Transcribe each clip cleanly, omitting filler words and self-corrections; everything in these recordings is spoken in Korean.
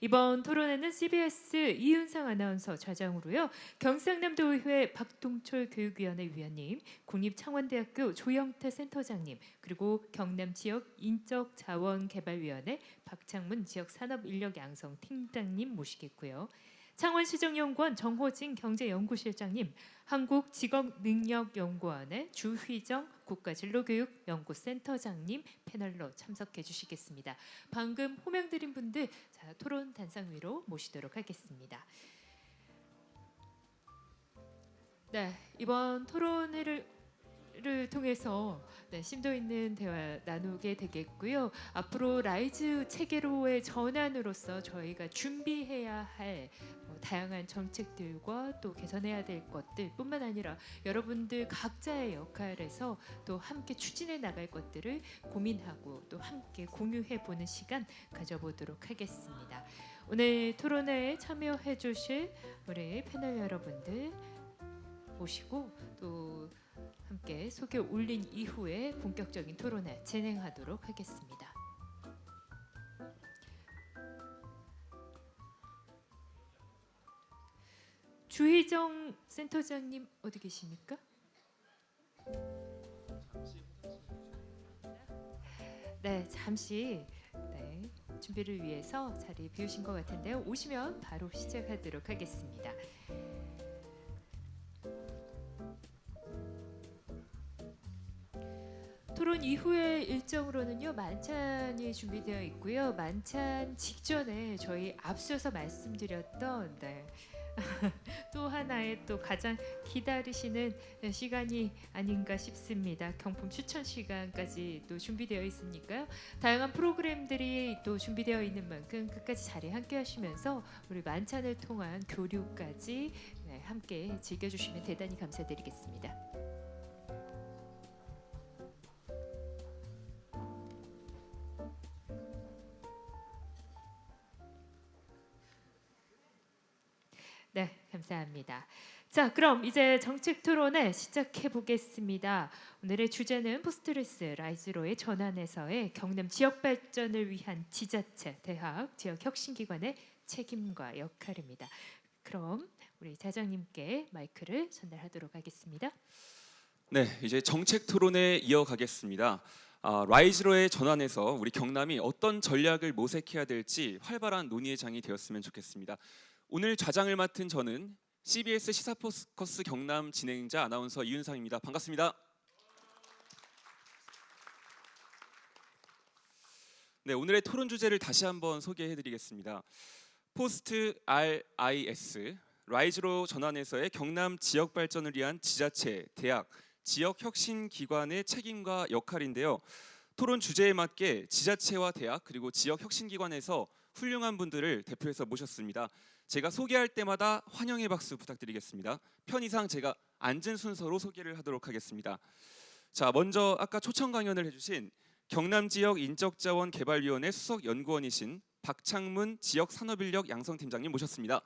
이번 토론회는 CBS 이윤상 아나운서 좌장으로요. 경상남도의회 박동철 교육위원회 위원님, 국립창원대학교 조영태 센터장님, 그리고 경남지역 인적자원개발위원회 박창문 지역산업인력양성팀장님 모시겠고요. 창원시정연구원 정호진 경제연구실장님, 한국직업능력연구원의 주휘정 국가진로교육연구센터장님 패널로 참석해 주시겠습니다. 방금 호명드린 분들 토론 단상 위로 모시도록 하겠습니다. 네, 이번 토론회를 통해서 심도 있는 대화 나누게 되겠고요. 앞으로 라이즈 체계로의 전환으로서 저희가 준비해야 할 다양한 정책들과 또 개선해야 될 것들뿐만 아니라 여러분들 각자의 역할에서 또 함께 추진해 나갈 것들을 고민하고 또 함께 공유해 보는 시간 가져보도록 하겠습니다. 오늘 토론회에 참여해 주실 우리 패널 여러분들 모시고 또 함께 소개 올린 이후에 본격적인 토론회 진행하도록 하겠습니다. 주희정 센터장님 어디 계십니까? 네, 잠시 준비를 위해서 자리 비우신 것 같은데요. 오시면 바로 시작하도록 하겠습니다. 토론 이후의 일정으로는요, 만찬이 준비되어 있고요. 만찬 직전에 저희 앞서서 말씀드렸던 또 하나의 또 가장 기다리시는 시간이 아닌가 싶습니다. 경품 추천 시간까지 또 준비되어 있으니까요. 다양한 프로그램들이 또 준비되어 있는 만큼 끝까지 자리 함께 하시면서 우리 만찬을 통한 교류까지 함께 즐겨주시면 대단히 감사드리겠습니다. 네, 감사합니다. 자, 그럼 이제 정책 토론회 시작해 보겠습니다. 오늘의 주제는 포스트레스 라이즈로의 전환에서의 경남 지역 발전을 위한 지자체, 대학, 지역 혁신기관의 책임과 역할입니다. 그럼 우리 자장님께 마이크를 전달하도록 하겠습니다. 네, 이제 정책 토론회 이어가겠습니다. 라이즈로의 전환에서 우리 경남이 어떤 전략을 모색해야 될지 활발한 논의의 장이 되었으면 좋겠습니다. 오늘 좌장을 맡은 저는 CBS 시사포커스 경남 진행자 아나운서 이윤상입니다. 반갑습니다. 네, 오늘의 토론 주제를 다시 한번 소개해드리겠습니다. 포스트 RIS, 라이즈로 전환에서의 경남 지역 발전을 위한 지자체, 대학, 지역 혁신 기관의 책임과 역할인데요. 토론 주제에 맞게 지자체와 대학 그리고 지역 혁신 기관에서 훌륭한 분들을 대표해서 모셨습니다. 제가 소개할 때마다 환영의 박수 부탁드리겠습니다. 편의상 제가 앉은 순서로 소개를 하도록 하겠습니다. 자, 먼저 아까 초청 강연을 해주신 경남지역 인적자원개발위원회 수석연구원이신 박창문 지역산업인력 양성팀장님 모셨습니다.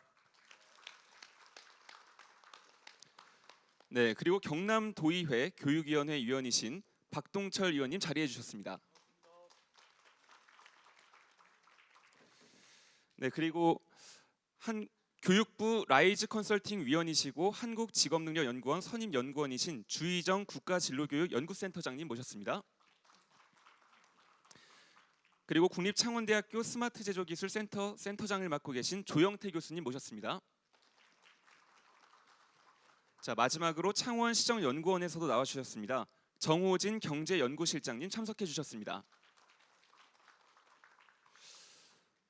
네, 그리고 경남도의회 교육위원회 위원이신 박동철 의원님 자리해 주셨습니다. 네, 그리고 교육부 라이즈 컨설팅 위원이시고 한국직업능력연구원 선임연구원이신 주희정 국가진로교육연구센터장님 모셨습니다. 그리고 국립창원대학교 스마트제조기술센터 센터장을 맡고 계신 조영태 교수님 모셨습니다. 자, 마지막으로 창원시정연구원에서도 나와주셨습니다. 정호진 경제연구실장님 참석해 주셨습니다.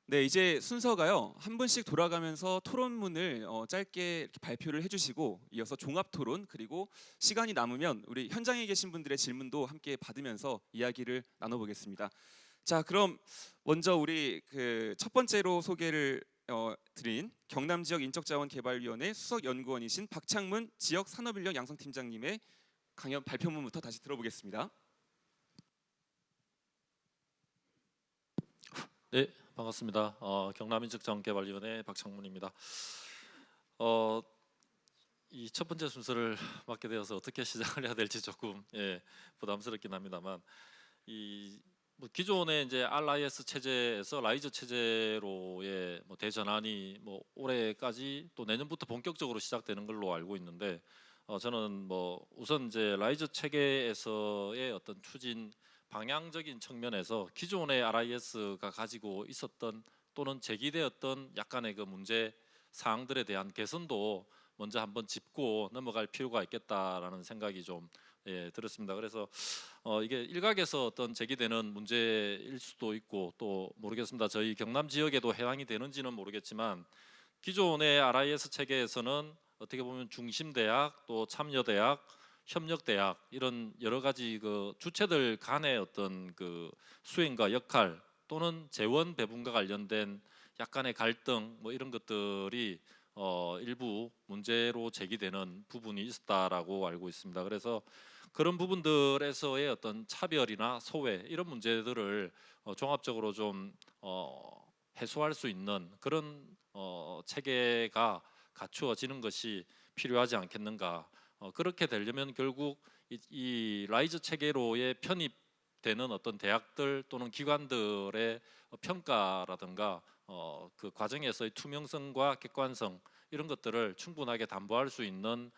네, 이제 순서가요. 한 분씩 돌아가면서 토론문을 짧게 이렇게 발표를 해주시고 이어서 종합토론 그리고 시간이 남으면 우리 현장에 계신 분들의 질문도 함께 받으면서 이야기를 나눠보겠습니다. 자, 그럼 먼저 우리 첫 번째로 소개를 드린 경남지역인적자원개발위원회 수석연구원이신 박창문 지역산업인력 양성팀장님의 강연 발표문부터 다시 들어보겠습니다. 네, 반갑습니다. 경남인적자원개발위원회 박창문입니다. 이 첫 번째 순서를 맡게 되어서 어떻게 시작을 해야 될지 조금 부담스럽긴 합니다만 뭐 기존의 이제 RIS 체제에서 라이즈 체제로의 뭐 대전환이 뭐 올해까지 또 내년부터 본격적으로 시작되는 걸로 알고 있는데 저는 뭐 우선 이제 라이즈 체계에서의 어떤 추진 방향적인 측면에서 기존의 RIS가 가지고 있었던 또는 제기되었던 약간의 그 문제 사항들에 대한 개선도 먼저 한번 짚고 넘어갈 필요가 있겠다라는 생각이 좀 들었습니다. 그래서 이게 일각에서 어떤 제기되는 문제일 수도 있고 또 모르겠습니다. 저희 경남 지역에도 해당이 되는지는 모르겠지만 기존의 RIS 체계에서는 어떻게 보면 중심대학 또 참여대학 협력대학 이런 여러 가지 그 주체들 간의 어떤 그 수행과 역할 또는 재원 배분과 관련된 약간의 갈등 뭐 이런 것들이 일부 문제로 제기되는 부분이 있었다라고 알고 있습니다. 그래서 그런 부분들에서의 어떤 차별이나 소외 이런 문제들을 종합적으로 좀 해소할 수 있는 그런 체계가 갖추어지는 것이 필요하지 않겠는가. 그렇게 되려면 결국 이 라이즈 체계로의 편입되는 어떤 대학들 또는 기관들의 평가라든가 그 과정에서의 투명성과 객관성 이런 것들을 충분하게 담보할 수 있는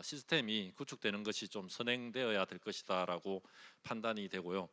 시스템이 구축되는 것이 좀 선행되어야 될 것이다라고 판단이 되고요.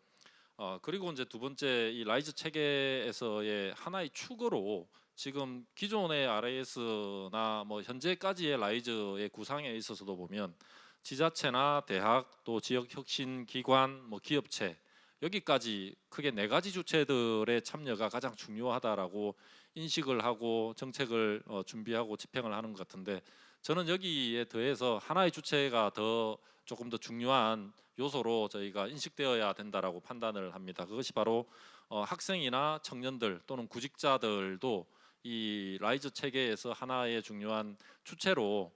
그리고 이제 두 번째 이 라이즈 체계에서의 하나의 축으로 지금 기존의 RIS나 뭐 현재까지의 라이즈의 구상에 있어서도 보면 지자체나 대학 또 지역 혁신 기관 뭐 기업체 여기까지 크게 네 가지 주체들의 참여가 가장 중요하다라고 인식을 하고 정책을 준비하고 집행을 하는 것 같은데 저는 여기에 더해서 하나의 주체가 더 조금 더 중요한 요소로 저희가 인식되어야 된다라고 판단을 합니다. 그것이 바로 학생이나 청년들 또는 구직자들도 이 라이즈 체계에서 하나의 중요한 주체로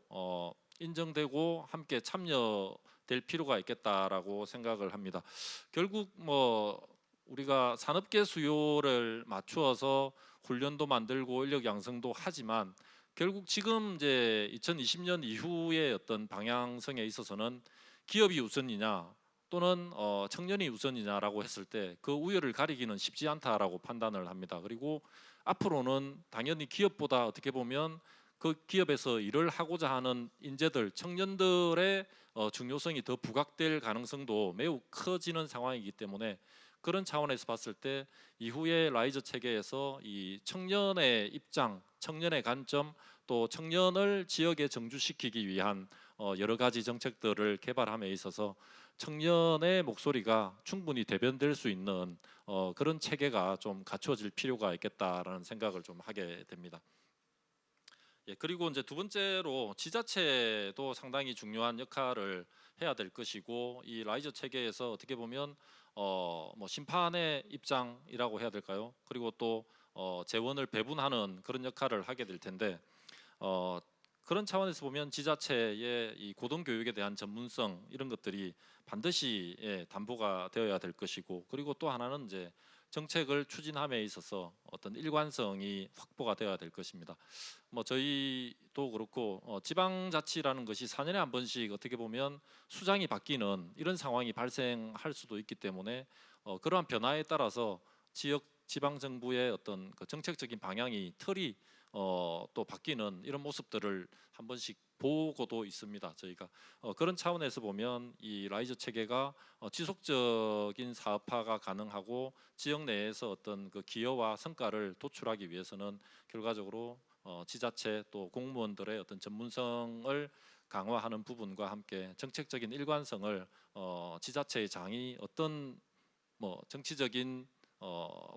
인정되고 함께 참여될 필요가 있겠다라고 생각을 합니다. 결국 뭐 우리가 산업계 수요를 맞추어서 훈련도 만들고 인력 양성도 하지만 결국 지금 이제 2020년 이후의 어떤 방향성에 있어서는 기업이 우선이냐 또는 청년이 우선이냐라고 했을 때 그 우열을 가리기는 쉽지 않다라고 판단을 합니다. 그리고 앞으로는 당연히 기업보다 어떻게 보면 그 기업에서 일을 하고자 하는 인재들, 청년들의 중요성이 더 부각될 가능성도 매우 커지는 상황이기 때문에 그런 차원에서 봤을 때 이후에 라이즈 체계에서 이 청년의 입장, 청년의 관점, 또 청년을 지역에 정주시키기 위한 여러 가지 정책들을 개발함에 있어서 청년의 목소리가 충분히 대변될 수 있는 그런 체계가 좀 갖추어질 필요가 있겠다라는 생각을 좀 하게 됩니다. 그리고 이제 두 번째로 지자체도 상당히 중요한 역할을 해야 될 것이고 이 라이저 체계에서 어떻게 보면 뭐 심판의 입장이라고 해야 될까요? 그리고 또 재원을 배분하는 그런 역할을 하게 될 텐데 그런 차원에서 보면 지자체의 이 고등교육에 대한 전문성 이런 것들이 반드시 담보가 되어야 될 것이고 그리고 또 하나는 이제 정책을 추진함에 있어서 어떤 일관성이 확보가 되어야 될 것입니다. 뭐 저희도 그렇고 지방자치라는 것이 4년에 한 번씩 어떻게 보면 수장이 바뀌는 이런 상황이 발생할 수도 있기 때문에 그러한 변화에 따라서 지역 지방 정부의 어떤 그 정책적인 방향이 틀이 또 바뀌는 이런 모습들을 한 번씩 보고도 있습니다. 저희가 그런 차원에서 보면 이 라이저 체계가 지속적인 사업화가 가능하고 지역 내에서 어떤 그 기여와 성과를 도출하기 위해서는 결과적으로 지자체 또 공무원들의 어떤 전문성을 강화하는 부분과 함께 정책적인 일관성을 지자체의 장이 어떤 뭐 정치적인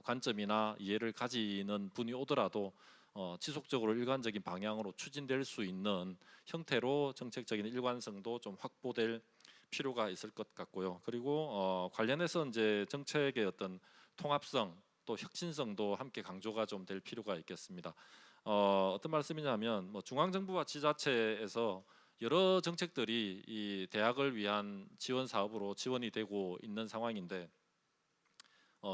관점이나 이해를 가지는 분이 오더라도 지속적으로 일관적인 방향으로 추진될 수 있는 형태로 정책적인 일관성도 좀 확보될 필요가 있을 것 같고요. 그리고 관련해서 이제 정책의 어떤 통합성 또 혁신성도 함께 강조가 좀 될 필요가 있겠습니다. 어떤 말씀이냐면 뭐 중앙정부와 지자체에서 여러 정책들이 이 대학을 위한 지원 사업으로 지원이 되고 있는 상황인데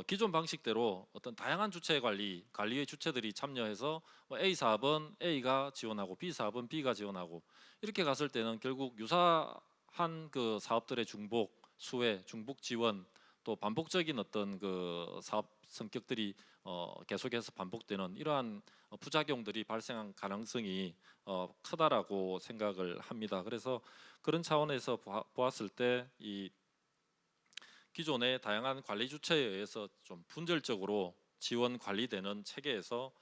기존 방식대로 어떤 다양한 주체 관리의 주체들이 참여해서 A 사업은 A가 지원하고 B 사업은 B가 지원하고 이렇게 갔을 때는 결국 유사한 그 사업들의 중복 수혜, 중복 지원 또 반복적인 어떤 그 사업 성격들이 계속해서 반복되는 이러한 부작용들이 발생한 가능성이 크다라고 생각을 합니다. 그래서 그런 차원에서 보았을 때 이 기존의 다양한 관리 주체에 의해서 좀 분절적으로 지원 관리되는 체계에서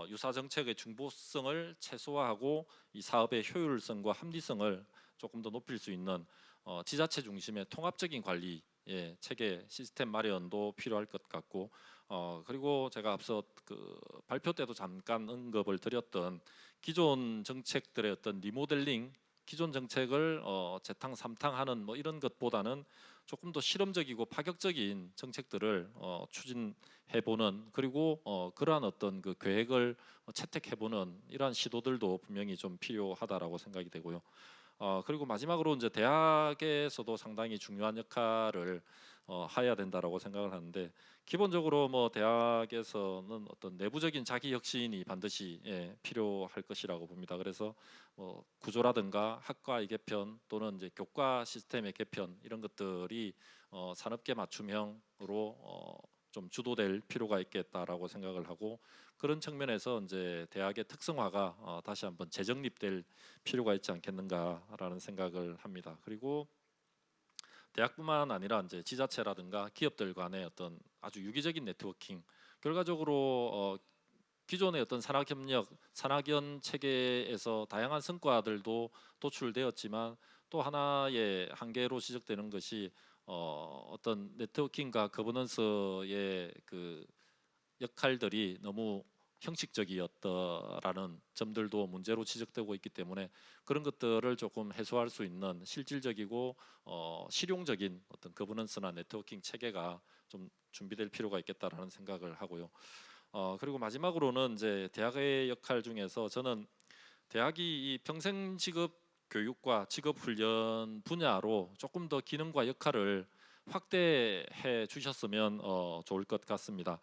유사 정책의 중보성을 최소화하고 이 사업의 효율성과 합리성을 조금 더 높일 수 있는 지자체 중심의 통합적인 관리 체계 시스템 마련도 필요할 것 같고 그리고 제가 앞서 그 발표 때도 잠깐 언급을 드렸던 기존 정책들의 어떤 리모델링 기존 정책을 재탕 삼탕하는 뭐 이런 것보다는 조금 더 실험적이고 파격적인 정책들을 추진해보는 그리고 그러한 어떤 그 계획을 채택해보는 이러한 시도들도 분명히 좀 필요하다라고 생각이 되고요. 그리고 마지막으로 이제 대학에서도 상당히 중요한 역할을 해야 된다라고 생각을 하는데 기본적으로 뭐 대학에서는 어떤 내부적인 자기 혁신이 반드시 필요할 것이라고 봅니다. 그래서 뭐 구조라든가 학과의 개편 또는 이제 교과 시스템의 개편 이런 것들이 산업계 맞춤형으로 좀 주도될 필요가 있겠다라고 생각을 하고 그런 측면에서 이제 대학의 특성화가 다시 한번 재정립될 필요가 있지 않겠는가라는 생각을 합니다. 그리고 대학뿐만 아니라 이제 지자체라든가 기업들 간의 어떤 아주 유기적인 네트워킹 결과적으로 기존의 어떤 산학협력, 산학연 체계에서 다양한 성과들도 도출되었지만 또 하나의 한계로 지적되는 것이 어떤 네트워킹과 거버넌스의 그 역할들이 너무 형식적이었다라는 점들도 문제로 지적되고 있기 때문에 그런 것들을 조금 해소할 수 있는 실질적이고 실용적인 어떤 거버넌스나 네트워킹 체계가 좀 준비될 필요가 있겠다라는 생각을 하고요. 그리고 마지막으로는 이제 대학의 역할 중에서 저는 대학이 이 평생 직업 교육과 직업 훈련 분야로 조금 더 기능과 역할을 확대해 주셨으면 좋을 것 같습니다.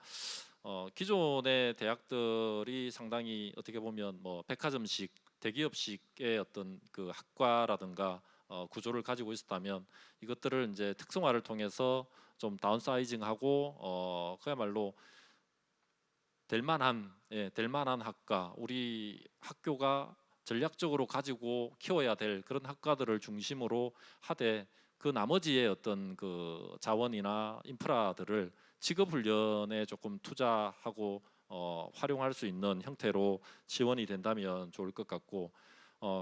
기존의 대학들이 상당히 어떻게 보면 뭐 백화점식, 대기업식의 어떤 그 학과라든가 구조를 가지고 있었다면 이것들을 이제 특성화를 통해서 좀 다운사이징하고 그야말로 될 만한 학과, 우리 학교가 전략적으로 가지고 키워야 될 그런 학과들을 중심으로 하되 그 나머지의 어떤 그 자원이나 인프라들을 직업 훈련에 조금 투자하고 활용할 수 있는 형태로 지원이 된다면 좋을 것 같고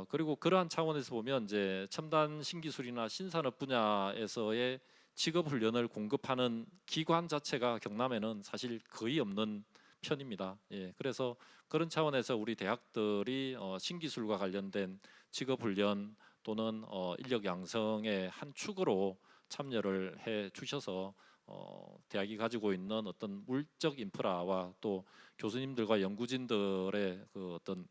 그리고 그러한 차원에서 보면 이제 첨단 신기술이나 신산업 분야에서의 직업 훈련을 공급하는 기관 자체가 경남에는 사실 거의 없는 편입니다. 그래서 그런 차원에서 우리 대학들이 신기술과 관련된 직업 훈련 또는 인력 양성의 한 축으로 참여를 해 주셔서 대학이 가지고 있는 어떤 물적 인프라와 또 교수님들과 연구진들의 그 어떤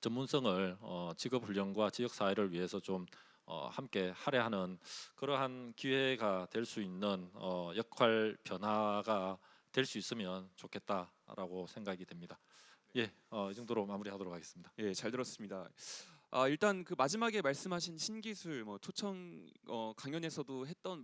전문성을 직업 훈련과 지역 사회를 위해서 좀 함께 할애하는 그러한 기회가 될 수 있는 역할 변화가 될 수 있으면 좋겠다라고 생각이 됩니다. 이 정도로 마무리하도록 하겠습니다. 예, 잘 들었습니다. 일단 그 마지막에 말씀하신 신기술 뭐 초청 강연에서도 했던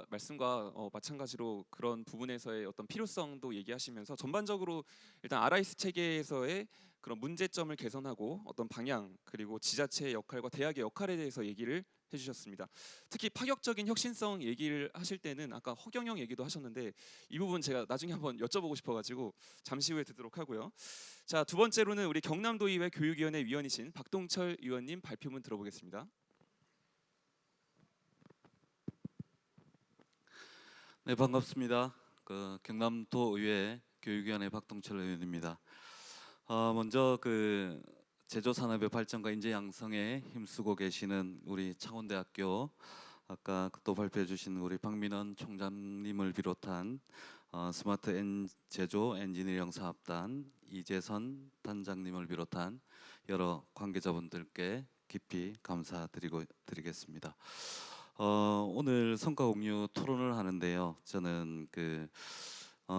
말씀과 마찬가지로 그런 부분에서의 어떤 필요성도 얘기하시면서 전반적으로 일단 RIS 체계에서의 그런 문제점을 개선하고 어떤 방향 그리고 지자체의 역할과 대학의 역할에 대해서 얘기를 해주셨습니다. 특히 파격적인 혁신성 얘기를 하실 때는 아까 허경영 얘기도 하셨는데 이 부분 제가 나중에 한번 여쭤보고 싶어가지고 잠시 후에 듣도록 하고요. 자, 두 번째로는 우리 경남도의회 교육위원회 위원이신 박동철 의원님 발표문 들어보겠습니다. 네, 반갑습니다. 그 경남도의회 교육위원회 박동철 의원입니다. 먼저 그 제조 산업의 발전과 인재 양성에 힘쓰고 계시는 우리 창원대학교 아까 또 발표해 주신 우리 박민원 총장님을 비롯한 스마트 제조 엔지니어링 사업단 이재선 단장님을 비롯한 여러 관계자분들께 깊이 감사드리겠습니다. 오늘 성과 공유 토론을 하는데요. 저는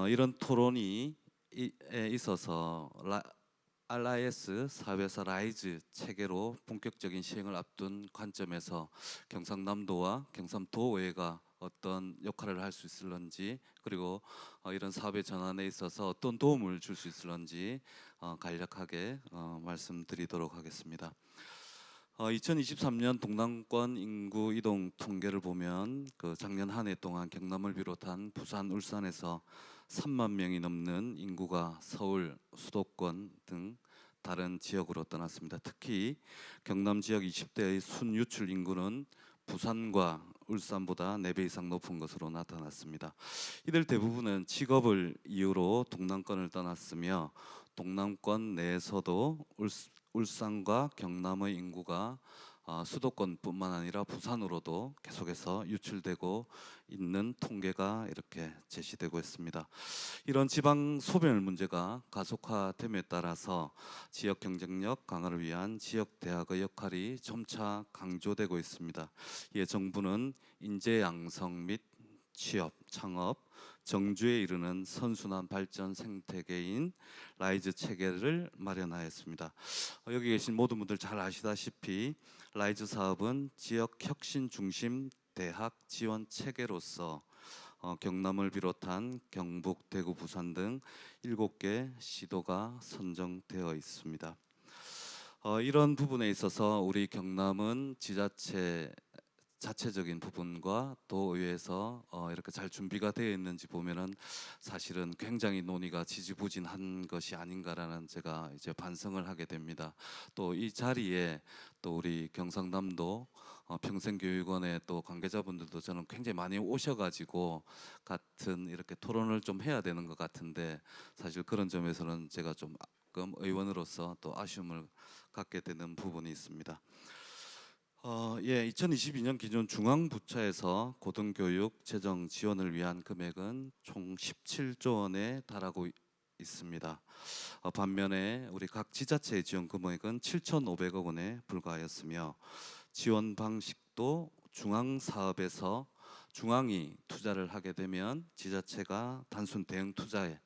이런 토론이 있어서 RIS 사회에서 라이즈 체계로 본격적인 시행을 앞둔 관점에서 경상남도와 경상도의회가 어떤 역할을 할 수 있을런지, 그리고 이런 사업의 전환에 있어서 어떤 도움을 줄 수 있을런지 간략하게 말씀드리도록 하겠습니다. 2023년 동남권 인구 이동 통계를 보면 그 작년 한 해 동안 경남을 비롯한 부산, 울산에서 3만 명이 넘는 인구가 서울, 수도권 등 다른 지역으로 떠났습니다. 특히 경남 지역 20대의 순유출 인구는 부산과 울산보다 4배 이상 높은 것으로 나타났습니다. 이들 대부분은 직업을 이유로 동남권을 떠났으며 동남권 내에서도 울산과 경남의 인구가 수도권뿐만 아니라 부산으로도 계속해서 유출되고 있는 통계가 이렇게 제시되고 있습니다. 이런 지방 소멸 문제가 가속화됨에 따라서 지역 경쟁력 강화를 위한 지역 대학의 역할이 점차 강조되고 있습니다. 이에 정부는 인재 양성 및 취업, 창업, 정주에 이르는 선순환 발전 생태계인 라이즈 체계를 마련하였습니다. 여기 계신 모든 분들 잘 아시다시피 라이즈 사업은 지역 혁신 중심 대학 지원 체계로서 경남을 비롯한 경북, 대구, 부산 등 7개 시도가 선정되어 있습니다. 이런 부분에 있어서 우리 경남은 자체적인 부분과 도의회에서 이렇게 잘 준비가 되어 있는지 보면은 사실은 굉장히 논의가 지지부진한 것이 아닌가라는 제가 이제 반성을 하게 됩니다. 또 이 자리에 또 우리 경상남도 평생교육원의 또 관계자분들도 저는 굉장히 많이 오셔가지고 같은 이렇게 토론을 좀 해야 되는 것 같은데 사실 그런 점에서는 제가 좀 의원으로서 또 아쉬움을 갖게 되는 부분이 있습니다. 2022년 기준 중앙부처에서 고등교육 재정 지원을 위한 금액은 총 17조 원에 달하고 있습니다. 반면에 우리 각 지자체의 지원 금액은 7,500억 원에 불과하였으며 지원 방식도 중앙 사업에서 중앙이 투자를 하게 되면 지자체가 단순 대응 투자에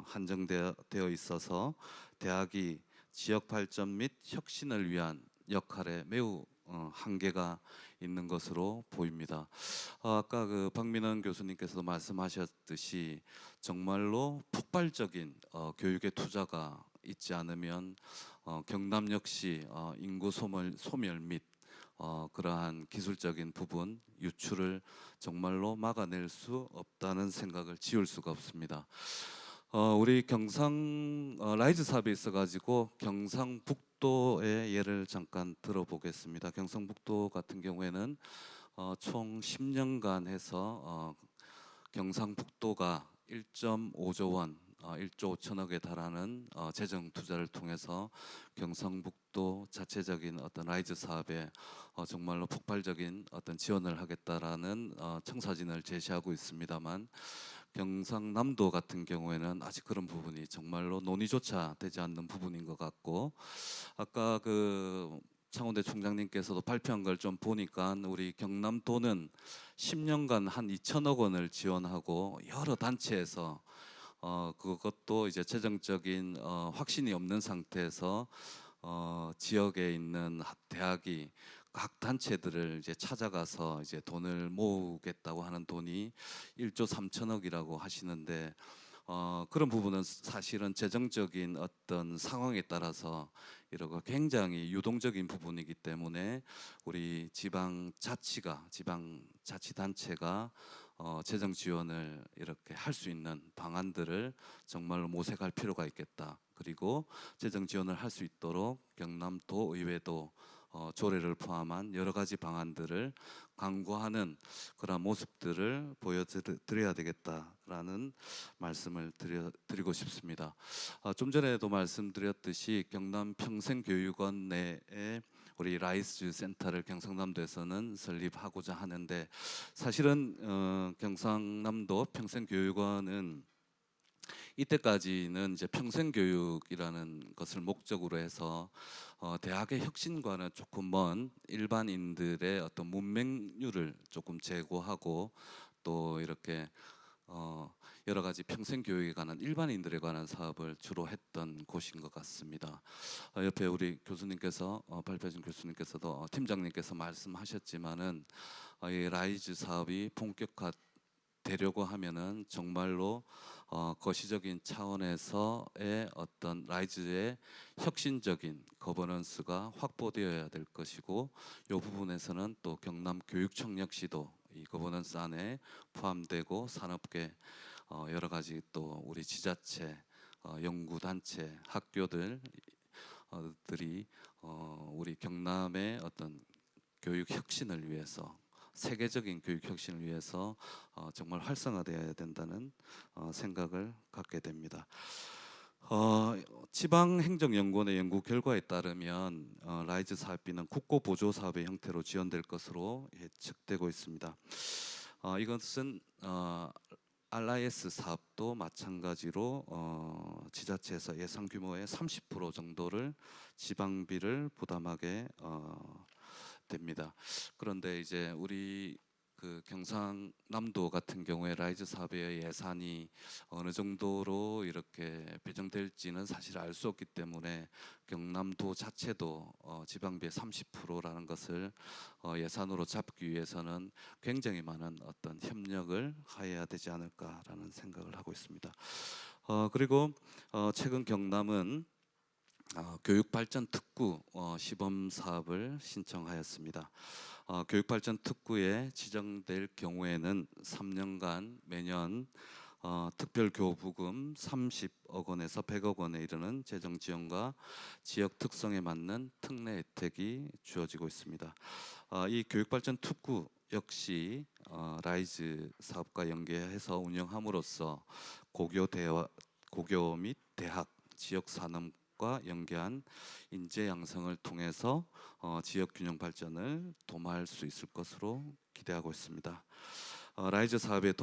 한정되어 있어서 대학이 지역 발전 및 혁신을 위한 역할에 매우 한계가 있는 것으로 보입니다. 아까 그 박민원 교수님께서도 말씀하셨듯이 정말로 폭발적인 교육의 투자가 있지 않으면 경남 역시 인구 소멸 및 그러한 기술적인 부분 유출을 정말로 막아낼 수 없다는 생각을 지울 수가 없습니다. 우리 라이즈 사업에 있어가지고 경상북도의 예를 잠깐 들어보겠습니다. 경상북도 같은 경우에는 총 10년간 해서 경상북도가 1.5조 원, 1조 5천억에 달하는 재정 투자를 통해서 경상북도 자체적인 어떤 라이즈 사업에 정말로 폭발적인 어떤 지원을 하겠다라는 청사진을 제시하고 있습니다만 경상남도 같은 경우에는 아직 그런 부분이 정말로 논의조차 되지 않는 부분인 것 같고 아까 그 창원대 총장님께서도 발표한 걸 좀 보니까 우리 경남도는 10년간 한 2천억 원을 지원하고 여러 단체에서 그것도 이제 재정적인 확신이 없는 상태에서 지역에 있는 대학이 각 단체들을 이제 찾아가서 이제 돈을 모으겠다고 하는 돈이 1조 3천억이라고 하시는데 그런 부분은 사실은 재정적인 어떤 상황에 따라서 이러고 굉장히 유동적인 부분이기 때문에 우리 지방자치단체가 재정 지원을 이렇게 할 수 있는 방안들을 정말로 모색할 필요가 있겠다. 그리고 재정 지원을 할 수 있도록 경남도 의회도 조례를 포함한 여러 가지 방안들을 강구하는 그런 모습들을 보여드려야 되겠다라는 말씀을 드리고 싶습니다. 좀 전에도 말씀드렸듯이 경남 평생교육원 내에 우리 라이즈 센터를 경상남도에서는 설립하고자 하는데 사실은 경상남도 평생교육원은 이때까지는 이제 평생교육이라는 것을 목적으로 해서 대학의 혁신과는 조금 먼 일반인들의 어떤 문맹률을 조금 제고하고 또 이렇게 여러 가지 평생 교육에 관한 일반인들에 관한 사업을 주로 했던 곳인 것 같습니다. 옆에 우리 교수님께서 발표해준 교수님께서도 팀장님께서 말씀하셨지만은 이 라이즈 사업이 본격화되려고 하면은 정말로 거시적인 차원에서의 어떤 라이즈의 혁신적인 거버넌스가 확보되어야 될 것이고, 이 부분에서는 또 경남 교육청 역시도 이 거버넌스 안에 포함되고 산업계 여러 가지 또 우리 지자체, 연구단체, 학교들 들이 우리 경남의 어떤 교육 혁신을 위해서, 세계적인 교육 혁신을 위해서 정말 활성화되어야 된다는 생각을 갖게 됩니다. 지방행정연구원의 연구 결과에 따르면 라이즈 사업비는 국고 보조 사업의 형태로 지원될 것으로 예측되고 있습니다. 이것은 RIS 사업도 마찬가지로 지자체에서 예상 규모의 30% 정도를 지방비를 부담하게 됩니다. 그런데 이제 우리 그 경상남도 같은 경우에 라이즈 사업의 예산이 어느 정도로 이렇게 배정될지는 사실 알 수 없기 때문에 경남도 자체도 지방비의 30%라는 것을 예산으로 잡기 위해서는 굉장히 많은 어떤 협력을 하여야 되지 않을까라는 생각을 하고 있습니다. 그리고 최근 경남은 교육발전특구 시범 사업을 신청하였습니다. 교육발전특구에 지정될 경우에는 3년간 매년 특별교부금 30억 원에서 100억 원에 이르는 재정 지원과 지역 특성에 맞는 특례 혜택이 주어지고 있습니다. 이 교육발전특구 역시 라이즈 사업과 연계해서 운영함으로써 고교 및 대학, 지역 산업과 연계한 인재 양성을 통해서 지역 균형 발전을 도모할 수 있을 것으로 기대하고 있습니다. 라이즈 사업의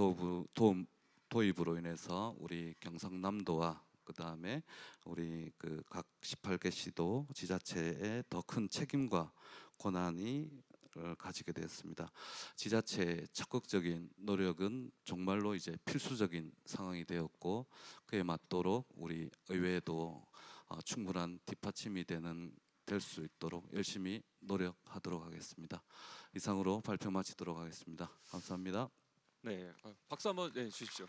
도입으로 인해서 우리 경상남도와 그 다음에 우리 그 각 18개 시도 지자체에 더 큰 책임과 권한이 가지게 되었습니다. 지자체의 적극적인 노력은 정말로 이제 필수적인 상황이 되었고, 그에 맞도록 우리 의회도 충분한 뒷받침이 될 수 있도록 열심히 노력하도록 하겠습니다. 이상으로 발표 마치도록 하겠습니다. 감사합니다. 네, 박수 한번 주십시오.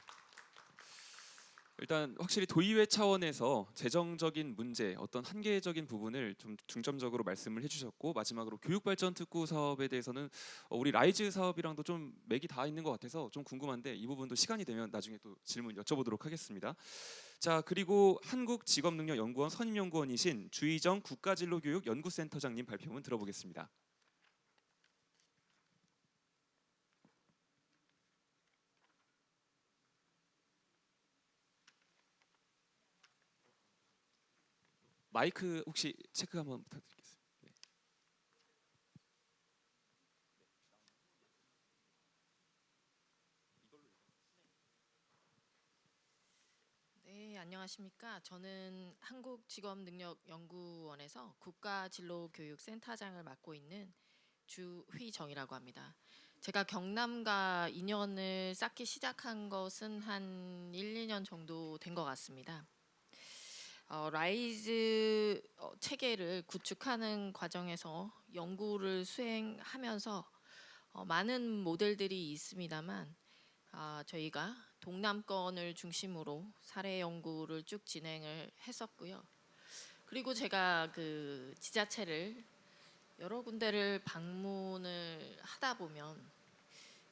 일단 확실히 도의회 차원에서 재정적인 문제, 어떤 한계적인 부분을 좀 중점적으로 말씀을 해주셨고, 마지막으로 교육발전특구 사업에 대해서는 우리 라이즈 사업이랑도 좀 맥이 다 있는 것 같아서 좀 궁금한데, 이 부분도 시간이 되면 나중에 또 질문 여쭤보도록 하겠습니다. 자, 그리고 한국직업능력연구원 선임연구원이신 주희정 국가진로교육연구센터장님 발표문 들어보겠습니다. 마이크 혹시 체크 한번 부탁드리겠습니다. 네. 네, 안녕하십니까. 저는 한국직업능력연구원에서 국가진로교육센터장을 맡고 있는 주휘정이라고 합니다. 제가 경남과 인연을 쌓기 시작한 것은 한 1, 2년 정도 된 것 같습니다. 라이즈 체계를 구축하는 과정에서 연구를 수행하면서 많은 모델들이 있습니다만, 저희가 동남권을 중심으로 사례 연구를 쭉 진행을 했었고요. 그리고 제가 그 지자체를 여러 군데를 방문을 하다 보면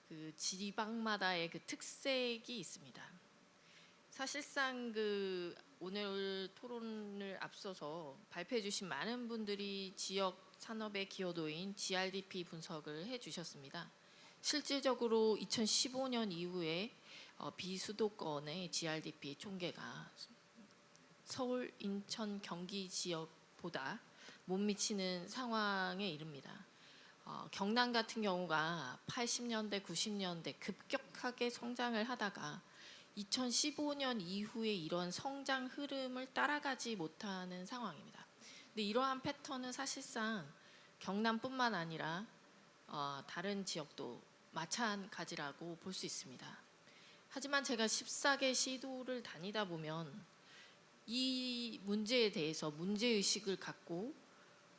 그 지방마다의 그 특색이 있습니다. 사실상 그 오늘 토론을 앞서서 발표해 주신 많은 분들이 지역 산업의 기여도인 GRDP 분석을 해 주셨습니다. 실질적으로 2015년 이후에 비수도권의 GRDP 총계가 서울, 인천, 경기 지역보다 못 미치는 상황에 이릅니다. 경남 같은 경우가 80년대, 90년대 급격하게 성장을 하다가 2015년 이후에 이런 성장 흐름을 따라가지 못하는 상황입니다. 근데 이러한 패턴은 사실상 경남뿐만 아니라 다른 지역도 마찬가지라고 볼 수 있습니다. 하지만 제가 14개 시도를 다니다 보면 이 문제에 대해서 문제의식을 갖고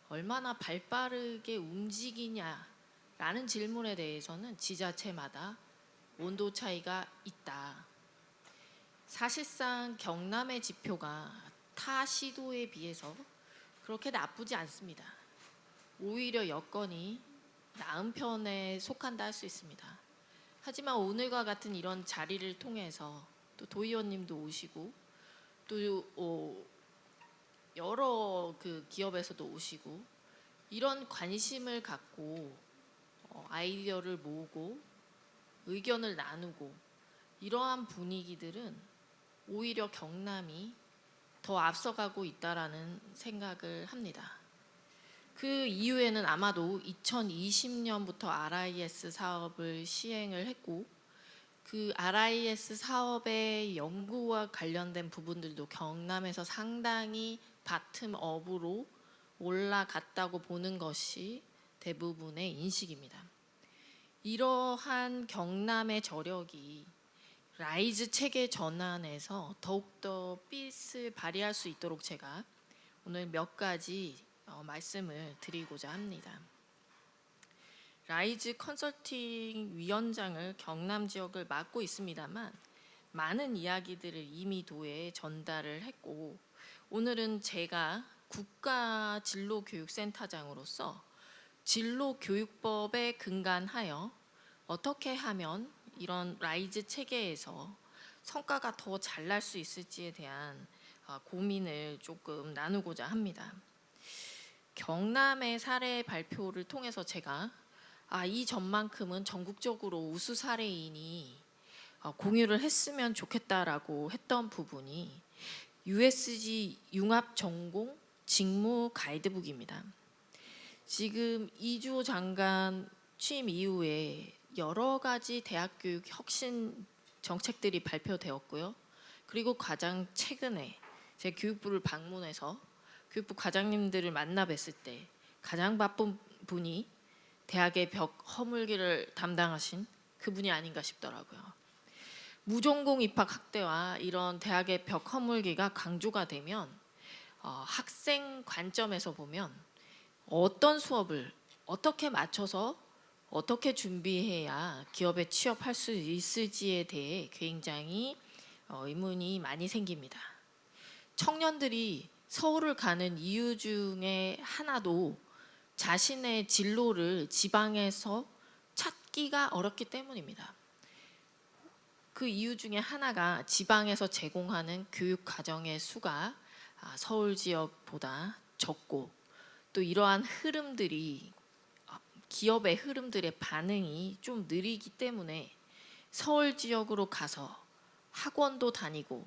얼마나 발빠르게 움직이냐라는 질문에 대해서는 지자체마다 온도 차이가 있다. 사실상 경남의 지표가 타 시도에 비해서 그렇게 나쁘지 않습니다. 오히려 여건이 나은 편에 속한다 할 수 있습니다. 하지만 오늘과 같은 이런 자리를 통해서 또 도의원님도 오시고 또 여러 그 기업에서도 오시고 이런 관심을 갖고 아이디어를 모으고 의견을 나누고 이러한 분위기들은 오히려 경남이 더 앞서가고 있다라는 생각을 합니다. 그 이후에는 아마도 2020년부터 RIS 사업을 시행을 했고 그 RIS 사업의 연구와 관련된 부분들도 경남에서 상당히 바텀업으로 올라갔다고 보는 것이 대부분의 인식입니다. 이러한 경남의 저력이 라이즈 체계 전환에서 더욱더 빛을 발휘할 수 있도록 제가 오늘 몇 가지 말씀을 드리고자 합니다. 라이즈 컨설팅 위원장을 경남 지역을 맡고 있습니다만 많은 이야기들을 이미 도에 전달을 했고 오늘은 제가 국가진로교육센터장으로서 진로교육법에 근간하여 어떻게 하면 이런 라이즈 체계에서 성과가 더 잘 날 수 있을지에 대한 고민을 조금 나누고자 합니다. 경남의 사례 발표를 통해서 제가 이 점만큼은 전국적으로 우수 사례인이 공유를 했으면 좋겠다라고 했던 부분이 USG 융합 전공 직무 가이드북입니다. 지금 이주호 장관 취임 이후에 여러 가지 대학교육 혁신 정책들이 발표되었고요. 그리고 가장 최근에 제 교육부를 방문해서 교육부 과장님들을 만나 뵀을 때 가장 바쁜 분이 대학의 벽 허물기를 담당하신 그분이 아닌가 싶더라고요. 무전공 입학 확대와 이런 대학의 벽 허물기가 강조가 되면 학생 관점에서 보면 어떤 수업을 어떻게 맞춰서 어떻게 준비해야 기업에 취업할 수 있을지에 대해 굉장히 의문이 많이 생깁니다. 청년들이 서울을 가는 이유 중에 하나도 자신의 진로를 지방에서 찾기가 어렵기 때문입니다. 그 이유 중에 하나가 지방에서 제공하는 교육 과정의 수가 서울 지역보다 적고 또 이러한 흐름들이 기업의 흐름들의 반응이 좀 느리기 때문에 서울 지역으로 가서 학원도 다니고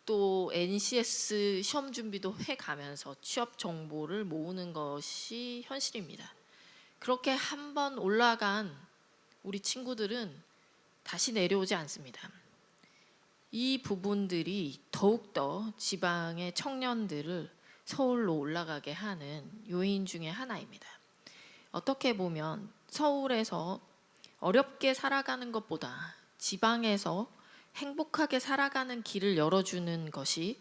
또 NCS 시험 준비도 해가면서 취업 정보를 모으는 것이 현실입니다. 그렇게 한번 올라간 우리 친구들은 다시 내려오지 않습니다. 이 부분들이 더욱더 지방의 청년들을 서울로 올라가게 하는 요인 중에 하나입니다. 어떻게 보면 서울에서 어렵게 살아가는 것보다 지방에서 행복하게 살아가는 길을 열어주는 것이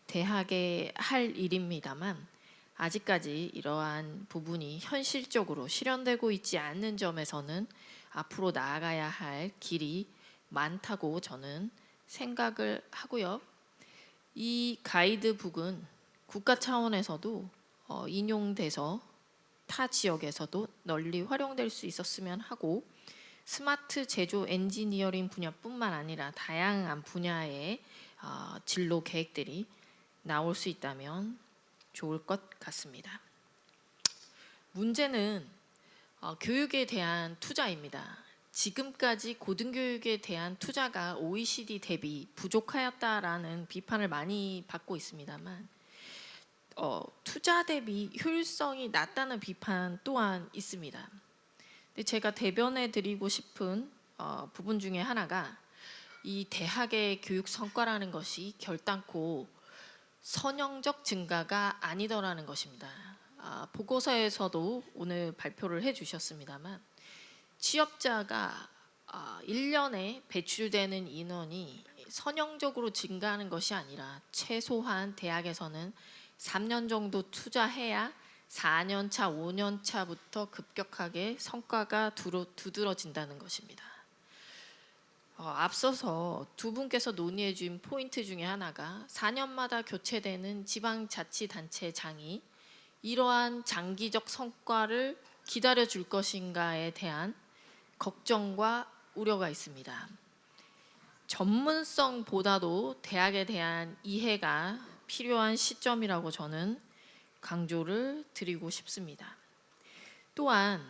대학의 할 일입니다만 아직까지 이러한 부분이 현실적으로 실현되고 있지 않는 점에서는 앞으로 나아가야 할 길이 많다고 저는 생각을 하고요. 이 가이드북은 국가 차원에서도 인용돼서 타 지역에서도 널리 활용될 수 있었으면 하고 스마트 제조 엔지니어링 분야뿐만 아니라 다양한 분야의 진로 계획들이 나올 수 있다면 좋을 것 같습니다. 문제는 교육에 대한 투자입니다. 지금까지 고등교육에 대한 투자가 OECD 대비 부족하였다라는 비판을 많이 받고 있습니다만 투자 대비 효율성이 낮다는 비판 또한 있습니다. 근데 제가 대변해 드리고 싶은 부분 중에 하나가 이 대학의 교육 성과라는 것이 결단코 선형적 증가가 아니더라는 것입니다. 보고서에서도 오늘 발표를 해주셨습니다만 취업자가 1년에 배출되는 인원이 선형적으로 증가하는 것이 아니라 최소한 대학에서는 3년 정도 투자해야 4년 차, 5년 차부터 급격하게 성과가 두드러진다는 것입니다. 앞서서 두 분께서 논의해 주신 포인트 중에 하나가 4년마다 교체되는 지방자치단체장이 이러한 장기적 성과를 기다려 줄 것인가에 대한 걱정과 우려가 있습니다. 전문성보다도 대학에 대한 이해가 필요한 시점이라고 저는 강조를 드리고 싶습니다. 또한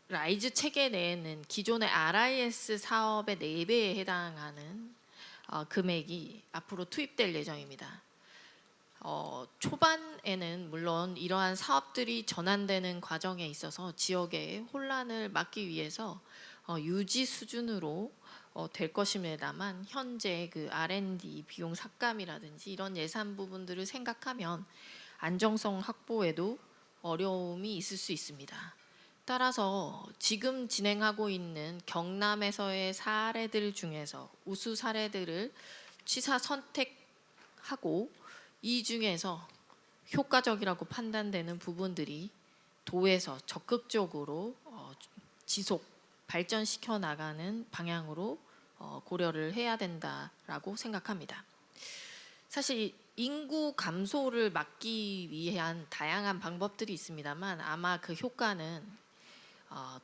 라이즈 체계 내에는 기존의 RIS 사업의 4배에 해당하는 금액이 앞으로 투입될 예정입니다. 초반에는 물론 이러한 사업들이 전환되는 과정에 있어서 지역의 혼란을 막기 위해서 유지 수준으로 될 것입니다만 현재 그 R&D 비용 삭감이라든지 이런 예산 부분들을 생각하면 안정성 확보에도 어려움이 있을 수 있습니다. 따라서 지금 진행하고 있는 경남에서의 사례들 중에서 우수 사례들을 취사 선택하고 이 중에서 효과적이라고 판단되는 부분들이 도에서 적극적으로 지속 발전시켜 나가는 방향으로 고려를 해야 된다라고 생각합니다. 사실 인구 감소를 막기 위한 다양한 방법들이 있습니다만 아마 그 효과는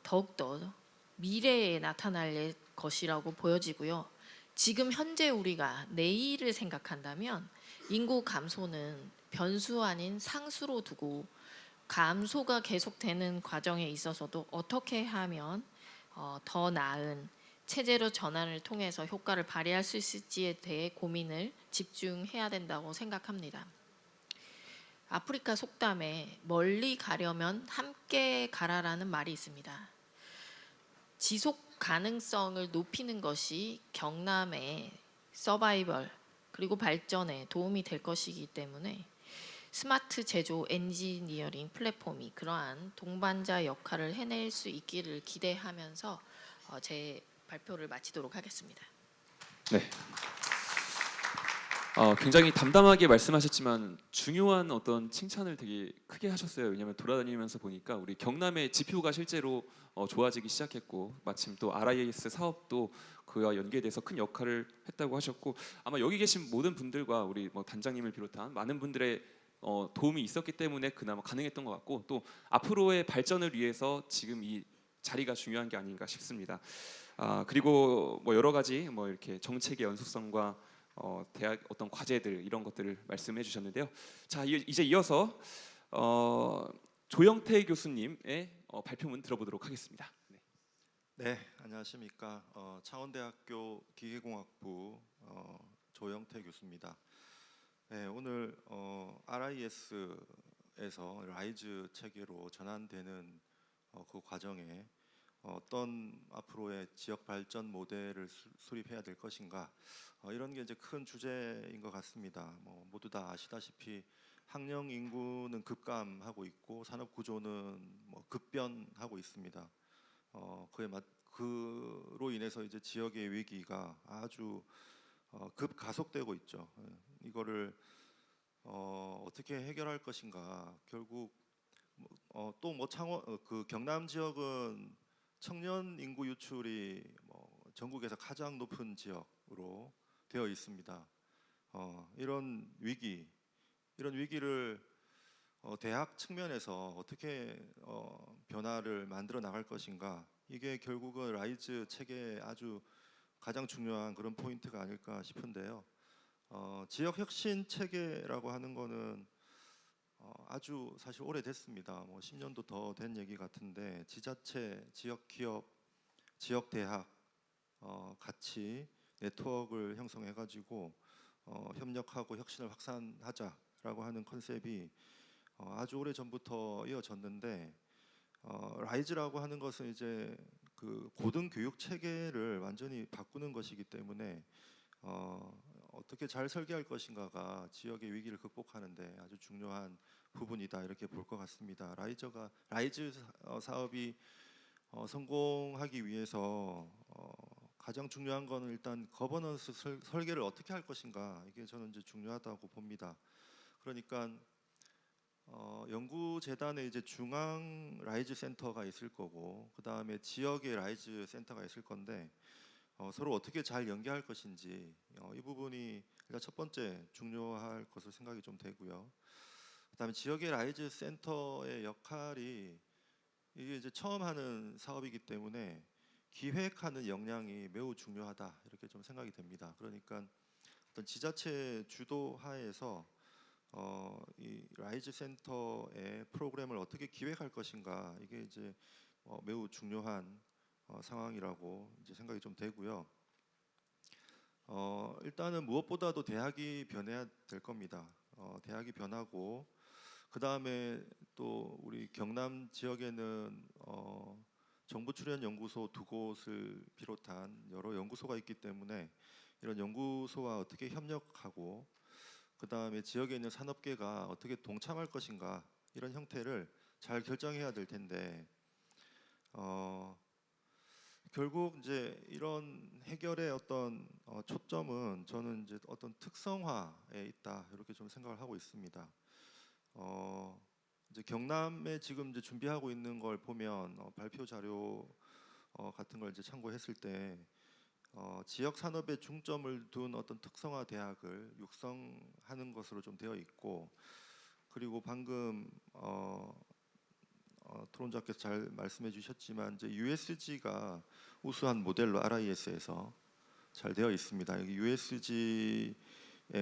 더욱더 미래에 나타날 것이라고 보여지고요. 지금 현재 우리가 내일을 생각한다면 인구 감소는 변수 아닌 상수로 두고 감소가 계속되는 과정에 있어서도 어떻게 하면 더 나은 체제로 전환을 통해서 효과를 발휘할 수 있을지에 대해 고민을 집중해야 된다고 생각합니다. 아프리카 속담에 멀리 가려면 함께 가라라는 말이 있습니다. 지속 가능성을 높이는 것이 경남의 서바이벌 그리고 발전에 도움이 될 것이기 때문에 스마트 제조 엔지니어링 플랫폼이 그러한 동반자 역할을 해낼 수 있기를 기대하면서 제 발표를 마치도록 하겠습니다. 네. 굉장히 담담하게 말씀하셨지만 중요한 어떤 칭찬을 되게 크게 하셨어요. 왜냐하면 돌아다니면서 보니까 우리 경남의 지표가 실제로 좋아지기 시작했고 마침 또 RIS 사업도 그와 연계돼서 큰 역할을 했다고 하셨고 아마 여기 계신 모든 분들과 우리 단장님을 비롯한 많은 분들의 도움이 있었기 때문에 그나마 가능했던 것 같고 또 앞으로의 발전을 위해서 지금 이 자리가 중요한 게 아닌가 싶습니다. 그리고 여러 가지 이렇게 정책의 연속성과 대학 어떤 과제들 이런 것들을 말씀해 주셨는데요. 자 이제 이어서 조영태 교수님의 발표문 들어보도록 하겠습니다. 네. 네, 안녕하십니까. 창원대학교 기계공학부 조영태 교수입니다. 네, 오늘 RIS에서 라이즈 체계로 전환되는 그 과정에 어떤 앞으로의 지역 발전 모델을 수립해야 될 것인가 이런 게 이제 큰 주제인 것 같습니다. 모두 다 아시다시피 학령 인구는 급감하고 있고 산업 구조는 급변하고 있습니다. 그로 인해서 이제 지역의 위기가 아주 급 가속되고 있죠. 이거를 어떻게 해결할 것인가. 결국 또 창원 그 경남 지역은 청년 인구 유출이 전국에서 가장 높은 지역으로 되어 있습니다. 이런 위기를 대학 측면에서 어떻게 변화를 만들어 나갈 것인가. 이게 결국은 라이즈 체계의 아주 가장 중요한 그런 포인트가 아닐까 싶은데요. 지역 혁신 체계라고 하는 거는 아주 사실 오래됐습니다. 10년도 더 된 얘기 같은데 지자체, 지역 기업, 지역 대학 같이 네트워크를 형성해가지고 협력하고 혁신을 확산하자라고 하는 컨셉이 아주 오래 전부터 이어졌는데 라이즈라고 하는 것은 이제 그 고등 교육 체계를 완전히 바꾸는 것이기 때문에 어떻게 잘 설계할 것인가가 지역의 위기를 극복하는데 아주 중요한 부분이다 이렇게 볼 것 같습니다. 라이즈 사업이 성공하기 위해서 가장 중요한 거는 일단 거버넌스 설계를 어떻게 할 것인가, 이게 저는 이제 중요하다고 봅니다. 그러니까 연구재단에 이제 중앙 라이즈 센터가 있을 거고, 그 다음에 지역의 라이즈 센터가 있을 건데 서로 어떻게 잘 연계할 것인지, 이 부분이 일단 첫 번째 중요할 것으로 생각이 좀 되고요. 그다음에 지역의 라이즈 센터의 역할이, 이게 이제 처음 하는 사업이기 때문에 기획하는 역량이 매우 중요하다, 이렇게 좀 생각이 됩니다. 그러니까 어떤 지자체 주도 하에서 이 라이즈 센터의 프로그램을 어떻게 기획할 것인가, 이게 이제 매우 중요한 상황이라고 이제 생각이 좀 되고요. 일단은 무엇보다도 대학이 변해야 될 겁니다. 대학이 변하고, 그 다음에 또 우리 경남 지역에는 정부 출연 연구소 두 곳을 비롯한 여러 연구소가 있기 때문에 이런 연구소와 어떻게 협력하고, 그 다음에 지역에 있는 산업계가 어떻게 동참할 것인가, 이런 형태를 잘 결정해야 될 텐데, 결국 이제 이런 해결의 어떤 초점은 저는 이제 어떤 특성화에 있다, 이렇게 좀 생각을 하고 있습니다. 이제 경남에 지금 이제 준비하고 있는 걸 보면 발표 자료 같은 걸 이제 참고했을 때 지역 산업에 중점을 둔 어떤 특성화 대학을 육성하는 것으로 좀 되어 있고, 그리고 방금 토론자께서 잘 말씀해 주셨지만 이제 USG가 우수한 모델로 RIS에서 잘 되어 있습니다. 여기 USG의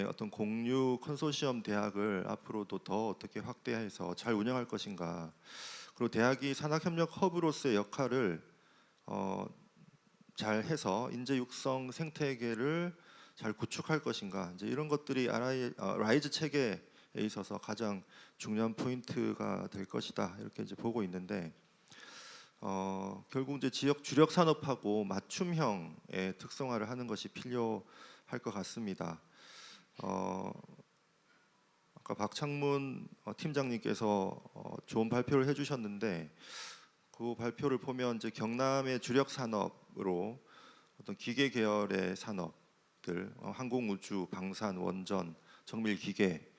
어떤 공유 컨소시엄 대학을 앞으로도 더 어떻게 확대해서 잘 운영할 것인가, 그리고 대학이 산학협력 허브로서의 역할을 잘 해서 인재 육성 생태계를 잘 구축할 것인가, 이제 이런 것들이 라이즈 체계에 있어서 가장 중요한 포인트가 될 것이다, 이렇게 이제 보고 있는데, 결국 이제 지역 주력 산업하고 맞춤형의 특성화를 하는 것이 필요할 것 같습니다. 아까 박창문 팀장님께서 좋은 발표를 해주셨는데, 그 발표를 보면 이제 경남의 주력 산업으로 어떤 기계 계열의 산업들, 항공우주, 방산, 원전, 정밀기계,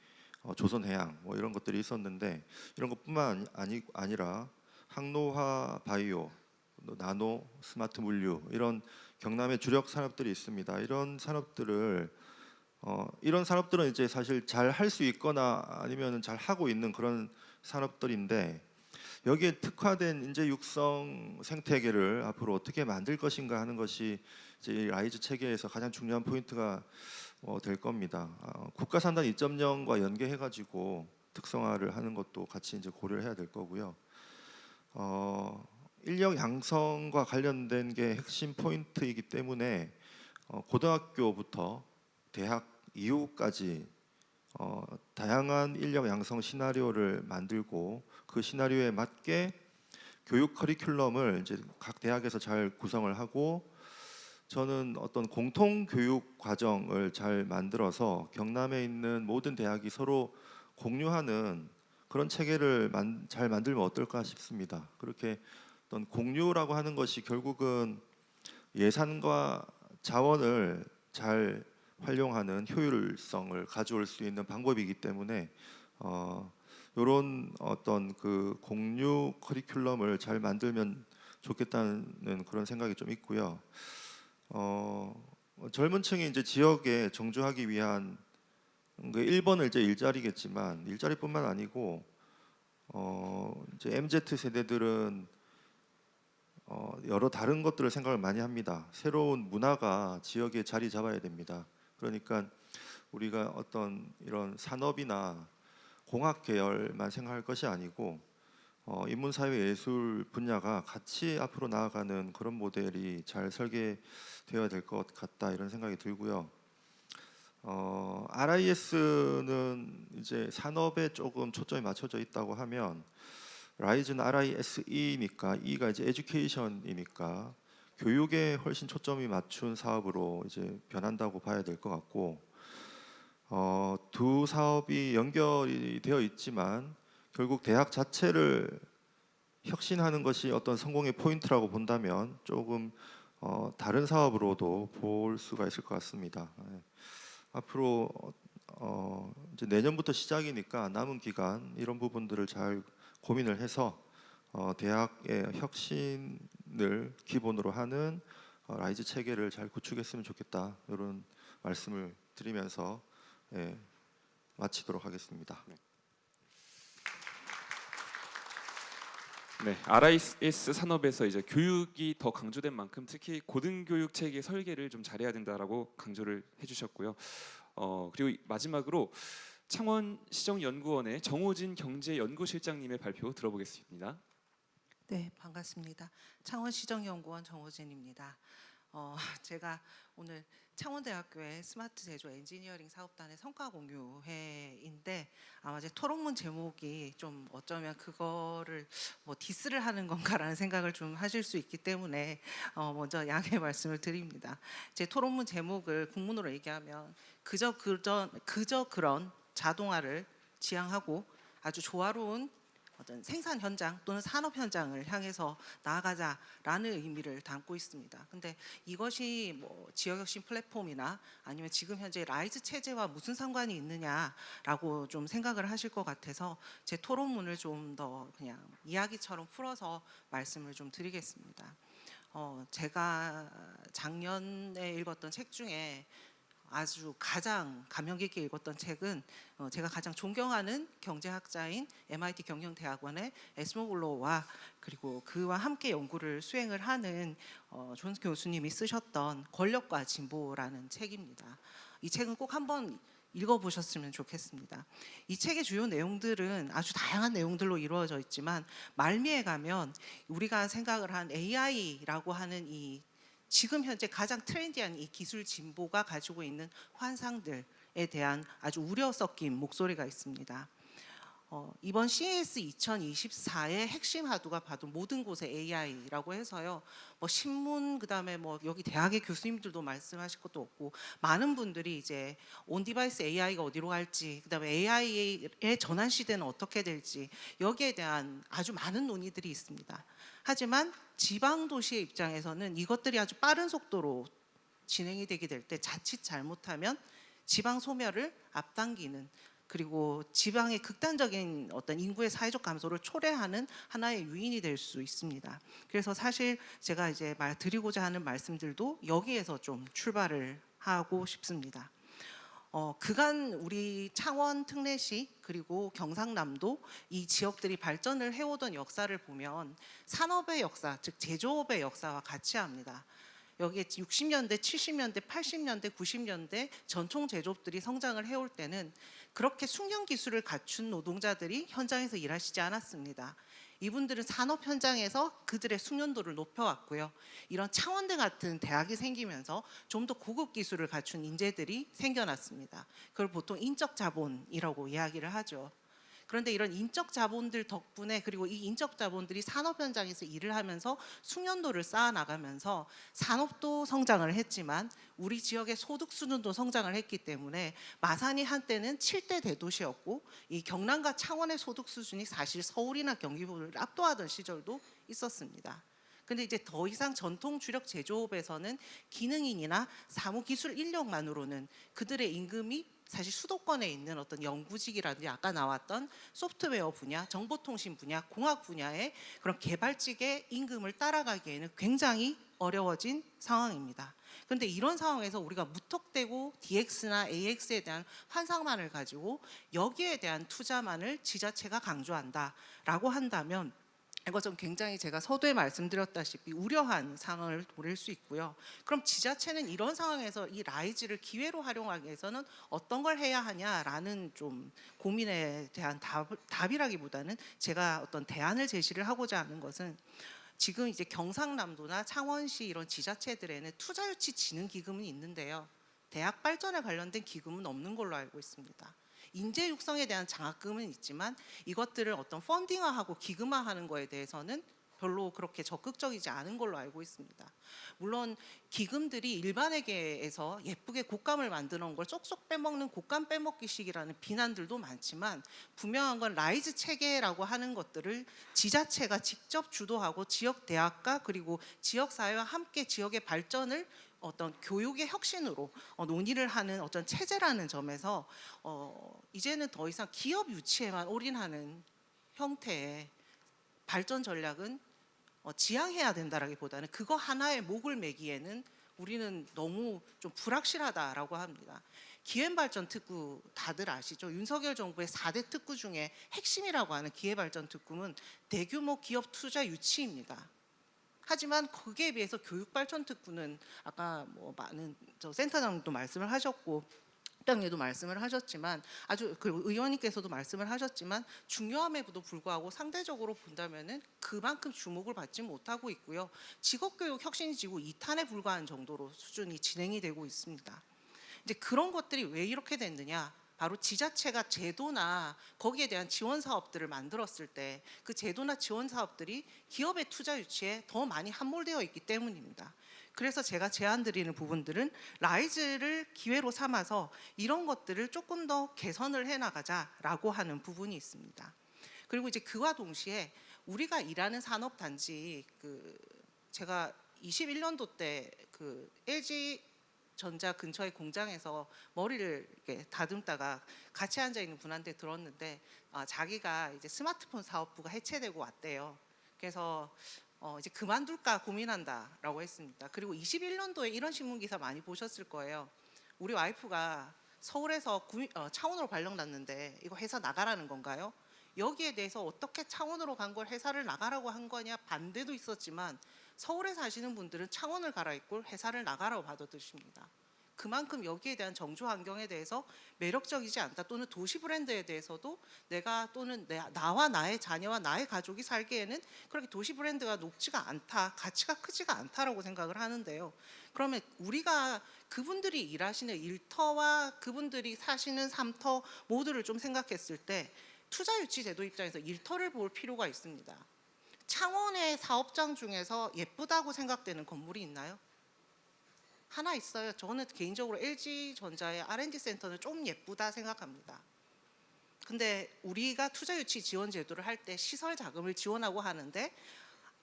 조선해양, 뭐 이런 것들이 있었는데, 이런 것뿐만 아니라 항로화, 바이오, 나노, 스마트 물류, 이런 경남의 주력 산업들이 있습니다. 이런 산업들은 이제 사실 잘 할 수 있거나 아니면 잘 하고 있는 그런 산업들인데, 여기에 특화된 인재 육성 생태계를 앞으로 어떻게 만들 것인가 하는 것이 이제 이 라이즈 체계에서 가장 중요한 포인트가 될 겁니다. 국가산단 2.0과 연계해가지고 특성화를 하는 것도 같이 이제 고려를 해야 될 거고요. 인력 양성과 관련된 게 핵심 포인트이기 때문에 고등학교부터 대학 이후까지 다양한 인력 양성 시나리오를 만들고, 그 시나리오에 맞게 교육 커리큘럼을 이제 각 대학에서 잘 구성을 하고, 저는 어떤 공통 교육 과정을 잘 만들어서 경남에 있는 모든 대학이 서로 공유하는 그런 체계를 잘 만들면 어떨까 싶습니다. 그렇게 어떤 공유라고 하는 것이 결국은 예산과 자원을 잘 활용하는 효율성을 가져올 수 있는 방법이기 때문에 이런 어떤 그 공유 커리큘럼을 잘 만들면 좋겠다는 그런 생각이 좀 있고요. 젊은 층이 이제 지역에 정주하기 위한 그 1번은 이제 일자리겠지만, 일자리뿐만 아니고 이제 MZ 세대들은 여러 다른 것들을 생각을 많이 합니다. 새로운 문화가 지역에 자리 잡아야 됩니다. 그러니까 우리가 어떤 이런 산업이나 공학 계열만 생각할 것이 아니고 인문사회예술 분야가 같이 앞으로 나아가는 그런 모델이 잘 설계되어야 될 것 같다, 이런 생각이 들고요. RIS는 이제 산업에 조금 초점이 맞춰져 있다고 하면, 라이즈는 RISE니까 E가 이제 에듀케이션이니까 교육에 훨씬 초점이 맞춘 사업으로 이제 변한다고 봐야 될 것 같고, 두 사업이 연결이 되어 있지만 결국 대학 자체를 혁신하는 것이 어떤 성공의 포인트라고 본다면 조금 다른 사업으로도 볼 수가 있을 것 같습니다. 예. 앞으로 이제 내년부터 시작이니까 남은 기간 이런 부분들을 잘 고민을 해서 대학의 혁신을 기본으로 하는 라이즈 체계를 잘 구축했으면 좋겠다, 이런 말씀을 드리면서 예, 마치도록 하겠습니다. 네, RIS 산업에서 이제 교육이 더 강조된 만큼 특히 고등교육 체계 설계를 좀 잘해야 된다라고 강조를 해주셨고요. 그리고 마지막으로 창원시정연구원의 정호진 경제연구실장님의 발표 들어보겠습니다. 네, 반갑습니다. 창원시정연구원 정호진입니다. 제가 오늘 창원대학교의 스마트 제조 엔지니어링 사업단의 성과 공유회인데 아마 제 토론문 제목이 좀 어쩌면 그거를 뭐 디스를 하는 건가라는 생각을 좀 하실 수 있기 때문에 먼저 양해 말씀을 드립니다. 제 토론문 제목을 국문으로 얘기하면 그저 그런 자동화를 지향하고 아주 조화로운 어떤 생산 현장 또는 산업 현장을 향해서 나아가자라는 의미를 담고 있습니다. 근데 이것이 뭐 지역혁신 플랫폼이나 아니면 지금 현재 라이즈 체제와 무슨 상관이 있느냐라고 좀 생각을 하실 것 같아서 제 토론문을 좀 더 그냥 이야기처럼 풀어서 말씀을 좀 드리겠습니다. 제가 작년에 읽었던 책 중에 아주 가장 감명 깊게 읽었던 책은 제가 가장 존경하는 경제학자인 MIT 경영대학원의 에스모글로와 그리고 그와 함께 연구를 수행을 하는 존 교수님이 쓰셨던 권력과 진보라는 책입니다. 이 책은 꼭 한번 읽어보셨으면 좋겠습니다. 이 책의 주요 내용들은 아주 다양한 내용들로 이루어져 있지만 말미에 가면 우리가 생각을 한 AI라고 하는 이 지금 현재 가장 트렌디한 이 기술 진보가 가지고 있는 환상들에 대한 아주 우려 섞인 목소리가 있습니다. 이번 CES 2024의 핵심 화두가 바로 모든 곳에 AI라고 해서요. 뭐 신문 그다음에 뭐 여기 대학의 교수님들도 말씀하실 것도 없고 많은 분들이 이제 온 디바이스 AI가 어디로 갈지 그다음에 AI의 전환 시대는 어떻게 될지 여기에 대한 아주 많은 논의들이 있습니다. 하지만 지방 도시의 입장에서는 이것들이 아주 빠른 속도로 진행이 되게 될 때 자칫 잘못하면 지방 소멸을 앞당기는 그리고 지방의 극단적인 어떤 인구의 사회적 감소를 초래하는 하나의 요인이 될 수 있습니다. 그래서 사실 제가 이제 드리고자 하는 말씀들도 여기에서 좀 출발을 하고 싶습니다. 그간 우리 창원, 특례시 그리고 경상남도 이 지역들이 발전을 해오던 역사를 보면 산업의 역사, 즉 제조업의 역사와 같이 합니다. 여기에 60년대, 70년대, 80년대, 90년대 전통 제조업들이 성장을 해올 때는 그렇게 숙련 기술을 갖춘 노동자들이 현장에서 일하시지 않았습니다. 이분들은 산업 현장에서 그들의 숙련도를 높여왔고요. 이런 창원대 같은 대학이 생기면서 좀 더 고급 기술을 갖춘 인재들이 생겨났습니다. 그걸 보통 인적 자본이라고 이야기를 하죠. 그런데 이런 인적 자본들 덕분에 그리고 이 인적 자본들이 산업 현장에서 일을 하면서 숙련도를 쌓아 나가면서 산업도 성장을 했지만 우리 지역의 소득 수준도 성장을 했기 때문에 마산이 한때는 7대 대도시였고 이 경남과 창원의 소득 수준이 사실 서울이나 경기도를 압도하던 시절도 있었습니다. 근데 이제 더 이상 전통 주력 제조업에서는 기능인이나 사무기술 인력만으로는 그들의 임금이 사실 수도권에 있는 어떤 연구직이라든지 아까 나왔던 소프트웨어 분야, 정보통신 분야, 공학 분야의 그런 개발직의 임금을 따라가기에는 굉장히 어려워진 상황입니다. 그런데 이런 상황에서 우리가 무턱대고 DX나 AX에 대한 환상만을 가지고 여기에 대한 투자만을 지자체가 강조한다라고 한다면 이것은 굉장히 제가 서두에 말씀드렸다시피 우려한 상황을 보일 수 있고요. 그럼 지자체는 이런 상황에서 이 라이즈를 기회로 활용하기 위해서는 어떤 걸 해야 하냐라는 좀 고민에 대한 답이라기보다는 제가 어떤 대안을 제시를 하고자 하는 것은 지금 이제 경상남도나 창원시 이런 지자체들에는 투자유치진흥기금은 있는데요. 대학 발전에 관련된 기금은 없는 걸로 알고 있습니다. 인재 육성에 대한 장학금은 있지만 이것들을 어떤 펀딩화하고 기금화하는 거에 대해서는 별로 그렇게 적극적이지 않은 걸로 알고 있습니다. 물론 기금들이 일반회계에서 예쁘게 곶감을 만드는 걸 쏙쏙 빼먹는 곶감 빼먹기식이라는 비난들도 많지만, 분명한 건 라이즈 체계라고 하는 것들을 지자체가 직접 주도하고 지역 대학과 그리고 지역 사회와 함께 지역의 발전을 어떤 교육의 혁신으로 논의를 하는 어떤 체제라는 점에서 이제는 더 이상 기업 유치에만 올인하는 형태의 발전 전략은 지향해야 된다라기보다는 그거 하나에 목을 매기에는 우리는 너무 좀 불확실하다라고 합니다. 기회발전 특구 다들 아시죠? 윤석열 정부의 4대 특구 중에 핵심이라고 하는 기회발전 특구는 대규모 기업 투자 유치입니다. 하지만 거기에 비해서 교육발전 특구는 아까 뭐 많은 센터장도 말씀을 하셨고 국장님도 말씀을 하셨지만 그리고 의원님께서도 말씀을 하셨지만 중요함에도 불구하고 상대적으로 본다면은 그만큼 주목을 받지 못하고 있고요. 직업교육 혁신지구 2탄에 불과한 정도로 수준이 진행이 되고 있습니다. 이제 그런 것들이 왜 이렇게 됐느냐? 바로 지자체가 제도나 거기에 대한 지원 사업들을 만들었을 때 그 제도나 지원 사업들이 기업의 투자 유치에 더 많이 함몰되어 있기 때문입니다. 그래서 제가 제안드리는 부분들은 라이즈를 기회로 삼아서 이런 것들을 조금 더 개선을 해나가자라고 하는 부분이 있습니다. 그리고 이제 그와 동시에 우리가 일하는 산업단지 제가 21년도 때 LG 전자 근처의 공장에서 머리를 이렇게 다듬다가 같이 앉아 있는 분한테 들었는데 자기가 이제 스마트폰 사업부가 해체되고 왔대요. 그래서 이제 그만둘까 고민한다라고 했습니다. 그리고 21년도에 이런 신문 기사 많이 보셨을 거예요. 우리 와이프가 서울에서 창원으로 발령 났는데 이거 회사 나가라는 건가요? 여기에 대해서 어떻게 창원으로 간 걸 회사를 나가라고 한 거냐 반대도 있었지만 서울에 사시는 분들은 창원을 갈아입고 회사를 나가라고 받아들십니다. 그만큼 여기에 대한 정주 환경에 대해서 매력적이지 않다, 또는 도시 브랜드에 대해서도 내가 또는 나와 나의 자녀와 나의 가족이 살기에는 그렇게 도시 브랜드가 높지가 않다, 가치가 크지가 않다라고 생각을 하는데요. 그러면 우리가 그분들이 일하시는 일터와 그분들이 사시는 삼터 모두를 좀 생각했을 때 투자 유치 제도 입장에서 일터를 볼 필요가 있습니다. 창원의 사업장 중에서 예쁘다고 생각되는 건물이 있나요? 하나 있어요. 저는 개인적으로 LG전자의 R&D 센터는 좀 예쁘다 생각합니다. 근데 우리가 투자 유치 지원 제도를 할 때 시설 자금을 지원하고 하는데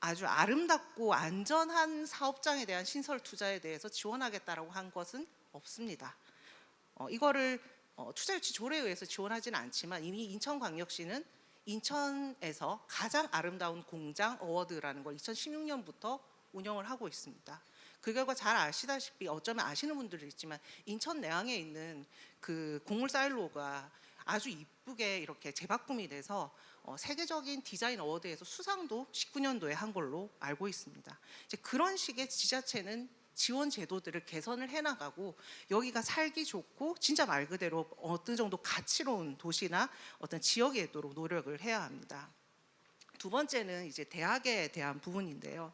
아주 아름답고 안전한 사업장에 대한 신설 투자에 대해서 지원하겠다라고 한 것은 없습니다. 이거를 투자 유치 조례에 의해서 지원하지는 않지만 이미 인천광역시는 인천에서 가장 아름다운 공장 어워드라는 걸 2016년부터 운영을 하고 있습니다. 그 결과 잘 아시다시피, 어쩌면 아시는 분들도 있지만 인천 내항에 있는 그 곡물 사일로가 아주 이쁘게 이렇게 재바꿈이 돼서 세계적인 디자인 어워드에서 수상도 19년도에 한 걸로 알고 있습니다. 이제 그런 식의 지자체는 지원 제도들을 개선을 해나가고 여기가 살기 좋고 진짜 말 그대로 어느 정도 가치로운 도시나 어떤 지역이 되도록 노력을 해야 합니다. 두 번째는 이제 대학에 대한 부분인데요.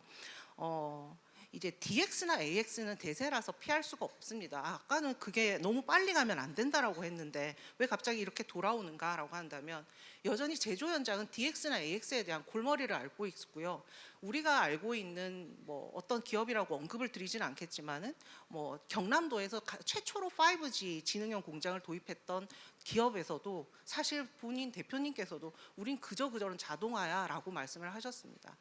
이제 DX나 AX는 대세라서 피할 수가 없습니다. 아까는 그게 너무 빨리 가면 안 된다라고 했는데 왜 갑자기 이렇게 돌아오는가라고 한다면 여전히 제조 현장은 DX나 AX에 대한 골머리를 앓고 있고요. 우리가 알고 있는 뭐 어떤 기업이라고 언급을 드리지는 않겠지만은 뭐 경남도에서 최초로 5G 지능형 공장을 도입했던 기업에서도 사실 본인 대표님께서도 우린 그저는 자동화야라고 말씀을 하셨습니다.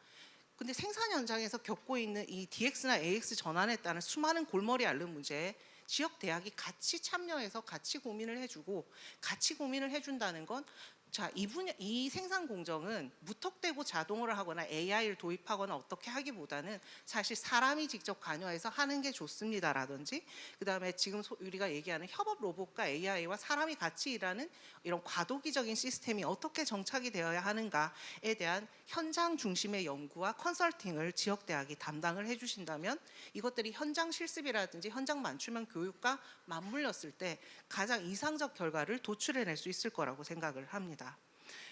근데 생산 현장에서 겪고 있는 이 DX나 AX 전환에 따른 수많은 골머리 앓는 문제에 지역 대학이 같이 참여해서 같이 고민을 해주고, 같이 고민을 해준다는 건 이 생산 공정은 무턱대고 자동화를 하거나 AI를 도입하거나 어떻게 하기보다는 사실 사람이 직접 관여해서 하는 게 좋습니다라든지, 그다음에 지금 우리가 얘기하는 협업 로봇과 AI와 사람이 같이 일하는 이런 과도기적인 시스템이 어떻게 정착이 되어야 하는가에 대한 현장 중심의 연구와 컨설팅을 지역 대학이 담당을 해주신다면 이것들이 현장 실습이라든지 현장 맞춤형 교육과 맞물렸을 때 가장 이상적 결과를 도출해낼 수 있을 거라고 생각을 합니다.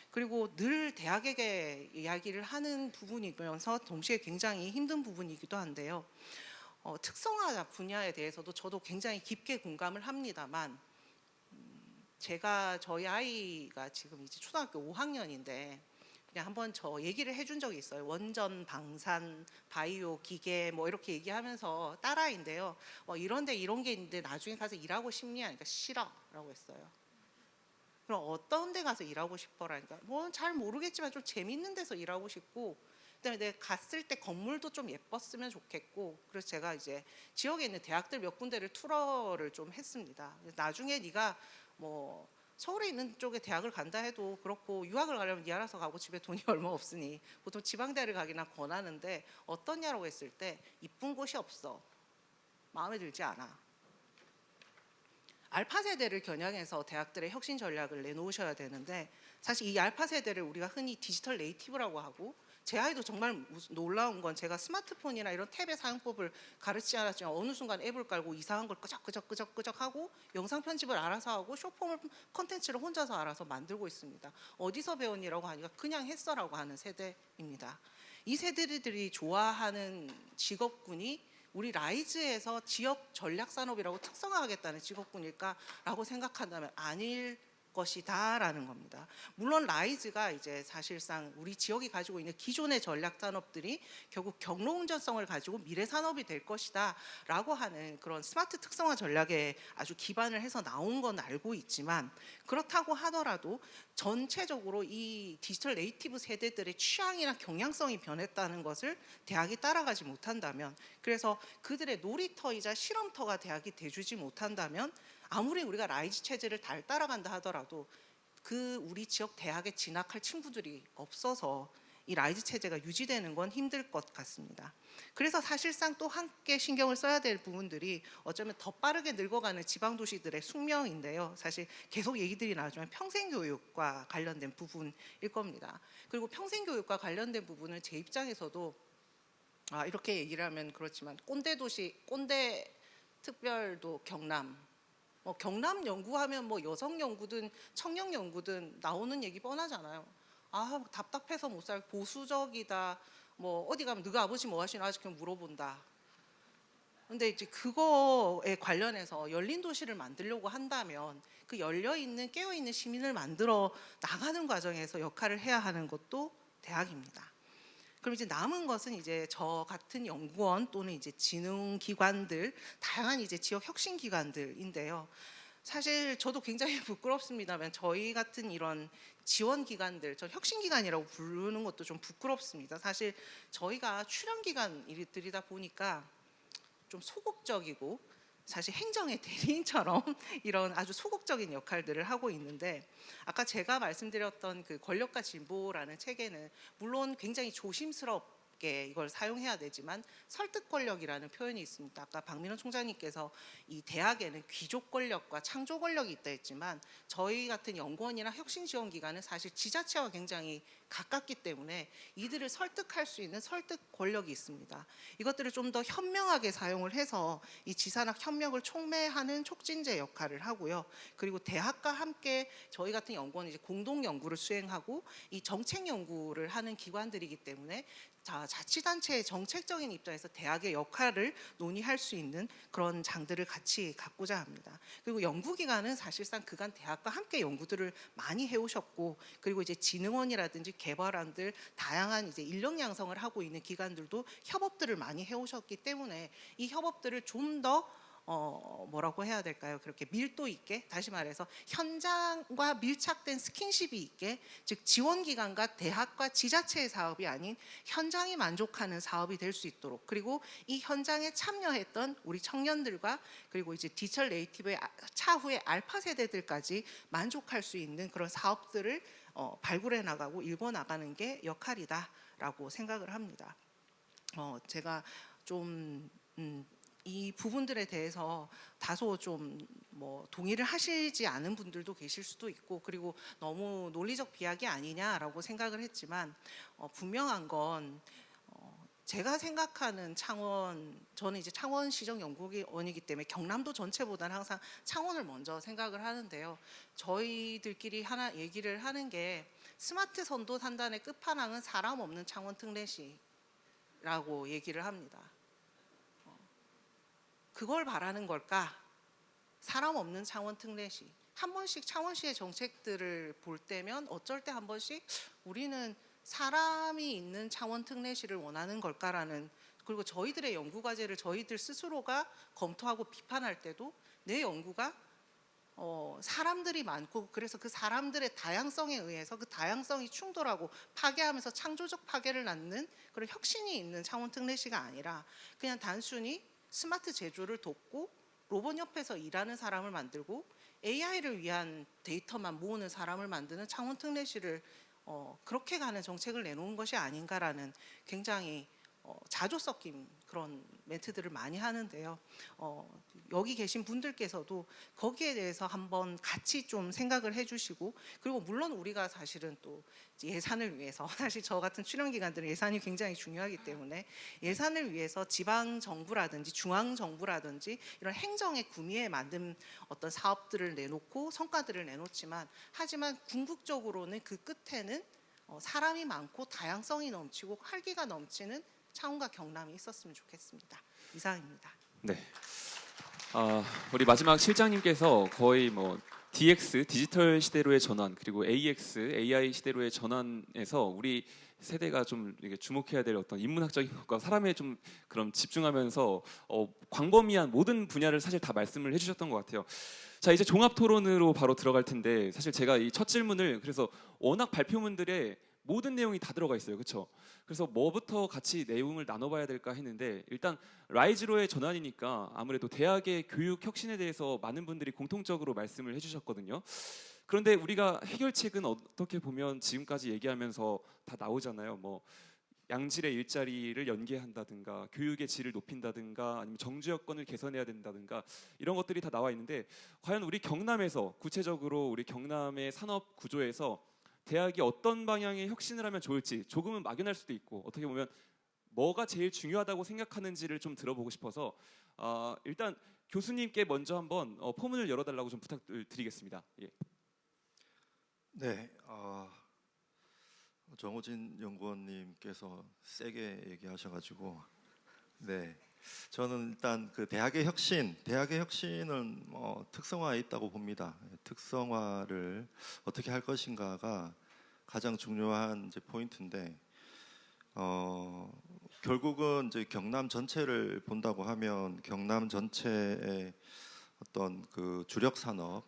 그리고 늘 대학에게 이야기를 하는 부분이면서 동시에 굉장히 힘든 부분이기도 한데요. 특성화 분야에 대해서도 저도 굉장히 깊게 공감을 합니다만, 저희 아이가 지금 이제 초등학교 5학년인데 그냥 한번 저 얘기를 해준 적이 있어요. 원전, 방산, 바이오, 기계 뭐 이렇게 얘기하면서 딸아이인데요. 이런데 이런 게 있는데 나중에 가서 일하고 싶니? 하니까 싫어라고 했어요. 그럼 어떤 데 가서 일하고 싶어라니까 뭐 잘 모르겠지만 좀 재밌는 데서 일하고 싶고, 그다음에 내가 갔을 때 건물도 좀 예뻤으면 좋겠고, 그래서 제가 이제 지역에 있는 대학들 몇 군데를 투어를 좀 했습니다. 나중에 네가 뭐 서울에 있는 쪽에 대학을 간다 해도 그렇고 유학을 가려면 네 알아서 가고 집에 돈이 얼마 없으니 보통 지방대를 가기나 권하는데 어떠냐라고 했을 때 이쁜 곳이 없어. 마음에 들지 않아. 알파 세대를 겨냥해서 대학들의 혁신 전략을 내놓으셔야 되는데, 사실 이 알파 세대를 우리가 흔히 디지털 네이티브라고 하고, 제 아이도 정말 놀라운 건 제가 스마트폰이나 이런 탭의 사용법을 가르치지 않았지만 어느 순간 앱을 깔고 이상한 걸 끄적끄적 하고 영상 편집을 알아서 하고 쇼폼 콘텐츠를 혼자서 알아서 만들고 있습니다. 어디서 배웠니라고 하니까 그냥 했어라고 하는 세대입니다. 이 세대들이 좋아하는 직업군이 우리 라이즈에서 지역 전략 산업이라고 특성화하겠다는 직업군일까라고 생각한다면 아닐 것이다라는 겁니다. 물론 라이즈가 이제 사실상 우리 지역이 가지고 있는 기존의 전략 산업들이 결국 경로 운전성을 가지고 미래 산업이 될 것이다라고 하는 그런 스마트 특성화 전략에 아주 기반을 해서 나온 건 알고 있지만, 그렇다고 하더라도 전체적으로 이 디지털 네이티브 세대들의 취향이나 경향성이 변했다는 것을 대학이 따라가지 못한다면, 그래서 그들의 놀이터이자 실험터가 대학이 돼주지 못한다면, 아무리 우리가 라이즈 체제를 잘 따라간다 하더라도 그 우리 지역 대학에 진학할 친구들이 없어서 이 라이즈 체제가 유지되는 건 힘들 것 같습니다. 그래서 사실상 또 함께 신경을 써야 될 부분들이 어쩌면 더 빠르게 늙어가는 지방 도시들의 숙명인데요. 사실 계속 얘기들이 나오지만 평생교육과 관련된 부분일 겁니다. 그리고 평생교육과 관련된 부분은 제 입장에서도 이렇게 얘기를 하면 그렇지만 꼰대 도시, 꼰대 특별도 경남, 경남 연구하면 뭐 여성 연구든 청년 연구든 나오는 얘기 뻔하잖아요. 답답해서 못 살, 보수적이다. 뭐 어디 가면 너가 아버지 뭐 하시나 아직 물어본다. 근데 이제 그거에 관련해서 열린 도시를 만들려고 한다면 그 열려 있는 깨어 있는 시민을 만들어 나가는 과정에서 역할을 해야 하는 것도 대학입니다. 그럼 이제 남은 것은 이제 저 같은 연구원 또는 이제 진흥기관들, 다양한 이제 지역 혁신기관들인데요. 사실 저도 굉장히 부끄럽습니다만 저희 같은 이런 지원기관들, 저 혁신기관이라고 부르는 것도 좀 부끄럽습니다. 사실 저희가 출연기관들이다 보니까 좀 소극적이고 사실 행정의 대리인처럼 이런 아주 소극적인 역할들을 하고 있는데, 아까 제가 말씀드렸던 그 권력과 진보라는 책에는 물론 굉장히 조심스럽게 이걸 사용해야 되지만 설득 권력이라는 표현이 있습니다. 아까 박민원 총장님께서 이 대학에는 귀족 권력과 창조 권력이 있다 했지만 저희 같은 연구원이나 혁신지원기관은 사실 지자체와 굉장히 가깝기 때문에 이들을 설득할 수 있는 설득 권력이 있습니다. 이것들을 좀 더 현명하게 사용을 해서 이 지산학 협력을 촉매하는 촉진제 역할을 하고요. 그리고 대학과 함께 저희 같은 연구원은 이제 공동 연구를 수행하고 이 정책 연구를 하는 기관들이기 때문에 자치단체의 정책적인 입장에서 대학의 역할을 논의할 수 있는 그런 장들을 같이 갖고자 합니다. 그리고 연구기관은 사실상 그간 대학과 함께 연구들을 많이 해오셨고, 그리고 이제 진흥원이라든지 개발원들 다양한 이제 인력 양성을 하고 있는 기관들도 협업들을 많이 해오셨기 때문에 이 협업들을 좀 더 뭐라고 해야 될까요? 그렇게 밀도 있게, 다시 말해서 현장과 밀착된 스킨십이 있게, 즉 지원기관과 대학과 지자체의 사업이 아닌 현장이 만족하는 사업이 될 수 있도록, 그리고 이 현장에 참여했던 우리 청년들과 그리고 이제 디지털 네이티브의 차후의 알파 세대들까지 만족할 수 있는 그런 사업들을 발굴해 나가고 일궈 나가는 게 역할이다라고 생각을 합니다. 제가 좀 이 부분들에 대해서 다소 좀 뭐 동의를 하시지 않은 분들도 계실 수도 있고, 그리고 너무 논리적 비약이 아니냐라고 생각을 했지만 분명한 건 제가 생각하는 창원, 저는 이제 창원시정연구원이기 때문에 경남도 전체보다는 항상 창원을 먼저 생각을 하는데요. 저희들끼리 하나 얘기를 하는 게 스마트 선도 산단의 끝판왕은 사람 없는 창원 특례시라고 얘기를 합니다. 그걸 바라는 걸까? 사람 없는 창원 특례시. 한 번씩 창원시의 정책들을 볼 때면 어쩔 때 한 번씩 우리는 사람이 있는 창원 특례시를 원하는 걸까라는, 그리고 저희들의 연구 과제를 저희들 스스로가 검토하고 비판할 때도 내 연구가 사람들이 많고 그래서 그 사람들의 다양성에 의해서 그 다양성이 충돌하고 파괴하면서 창조적 파괴를 낳는 그런 혁신이 있는 창원 특례시가 아니라 그냥 단순히 스마트 제조를 돕고 로봇 옆에서 일하는 사람을 만들고 AI를 위한 데이터만 모으는 사람을 만드는 창원 특례시를 그렇게 가는 정책을 내놓은 것이 아닌가라는 굉장히 자조 섞인 그런 멘트들을 많이 하는데요. 여기 계신 분들께서도 거기에 대해서 한번 같이 좀 생각을 해주시고, 그리고 물론 우리가 사실은 또 예산을 위해서 사실 저 같은 출연 기관들은 예산이 굉장히 중요하기 때문에 예산을 위해서 지방 정부라든지 중앙 정부라든지 이런 행정의 구미에 만든 어떤 사업들을 내놓고 성과들을 내놓지만, 하지만 궁극적으로는 그 끝에는 사람이 많고 다양성이 넘치고 활기가 넘치는 창원과 경남이 있었으면 좋겠습니다. 이상입니다. 네. 우리 마지막 실장님께서 거의 뭐 DX 디지털 시대로의 전환, 그리고 AX AI 시대로의 전환에서 우리 세대가 좀 이렇게 주목해야 될 어떤 인문학적인 것과 사람에 좀 그럼 집중하면서 광범위한 모든 분야를 사실 다 말씀을 해주셨던 것 같아요. 자, 이제 종합 토론으로 바로 들어갈 텐데, 사실 제가 이 첫 질문을 그래서 워낙 발표문들에 모든 내용이 다 들어가 있어요, 그렇죠? 그래서 뭐부터 같이 내용을 나눠봐야 될까 했는데, 일단 라이즈로의 전환이니까 아무래도 대학의 교육 혁신에 대해서 많은 분들이 공통적으로 말씀을 해주셨거든요. 그런데 우리가 해결책은 어떻게 보면 지금까지 얘기하면서 다 나오잖아요. 뭐 양질의 일자리를 연계한다든가, 교육의 질을 높인다든가, 아니면 정주 여건을 개선해야 된다든가, 이런 것들이 다 나와 있는데, 과연 우리 경남에서 구체적으로 우리 경남의 산업 구조에서 대학이 어떤 방향의 혁신을 하면 좋을지, 조금은 막연할 수도 있고 어떻게 보면 뭐가 제일 중요하다고 생각하는지를 좀 들어보고 싶어서 일단 교수님께 먼저 한번 포문을 열어달라고 좀 부탁을 드리겠습니다. 예. 네, 정호진 연구원님께서 세게 얘기하셔가지고, 네, 저는 일단 그 대학의 혁신은 특성화에 있다고 봅니다. 특성화를 어떻게 할 것인가가 가장 중요한 이제 포인트인데, 결국은 이제 경남 전체를 본다고 하면 경남 전체의 어떤 그 주력 산업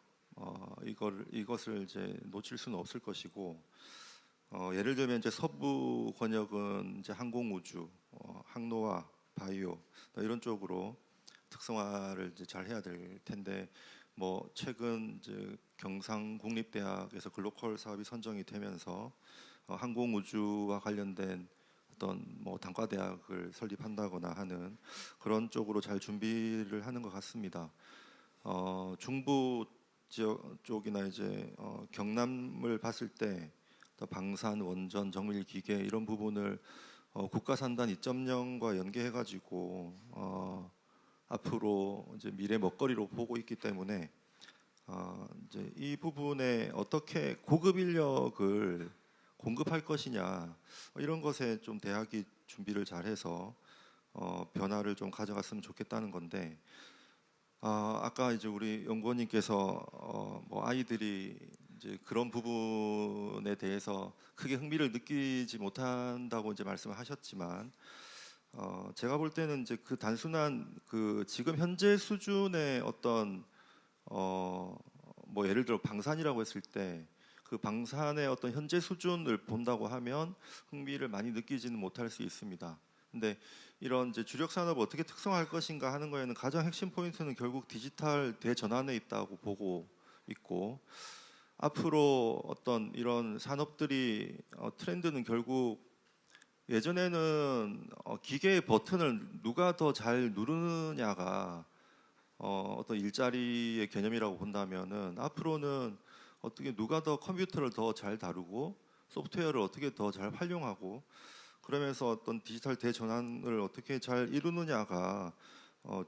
이것을 이제 놓칠 수는 없을 것이고, 예를 들면 이제 서부 권역은 이제 항공우주, 항로화, 바이오 이런 쪽으로 특성화를 이제 잘 해야 될 텐데, 뭐 최근 이제 경상국립대학에서 글로컬 사업이 선정이 되면서 항공우주와 관련된 어떤 뭐 단과대학을 설립한다거나 하는 그런 쪽으로 잘 준비를 하는 것 같습니다. 중부 지역 쪽이나 이제 경남을 봤을 때 방산, 원전, 정밀 기계 이런 부분을 국가산단 2.0과 연계해가지고 앞으로 이제 미래 먹거리로 보고 있기 때문에 이제 이 부분에 어떻게 고급 인력을 공급할 것이냐, 이런 것에 좀 대학이 준비를 잘해서 변화를 좀 가져갔으면 좋겠다는 건데, 아까 이제 우리 연구원님께서 뭐 아이들이 이제 그런 부분에 대해서 크게 흥미를 느끼지 못한다고 이제 말씀을 하셨지만, 제가 볼 때는 이제 그 단순한 그 지금 현재 수준의 어떤 뭐 예를 들어 방산이라고 했을 때 그 방산의 어떤 현재 수준을 본다고 하면 흥미를 많이 느끼지는 못할 수 있습니다. 근데 이런 이제 주력 산업을 어떻게 특성화할 것인가 하는 거에는 가장 핵심 포인트는 결국 디지털 대전환에 있다고 보고 있고, 앞으로 어떤 이런 산업들이 트렌드는 결국 예전에는 기계의 버튼을 누가 더 잘 누르느냐가 어떤 일자리의 개념이라고 본다면은, 앞으로는 어떻게 누가 더 컴퓨터를 더 잘 다루고 소프트웨어를 어떻게 더 잘 활용하고 그러면서 어떤 디지털 대전환을 어떻게 잘 이루느냐가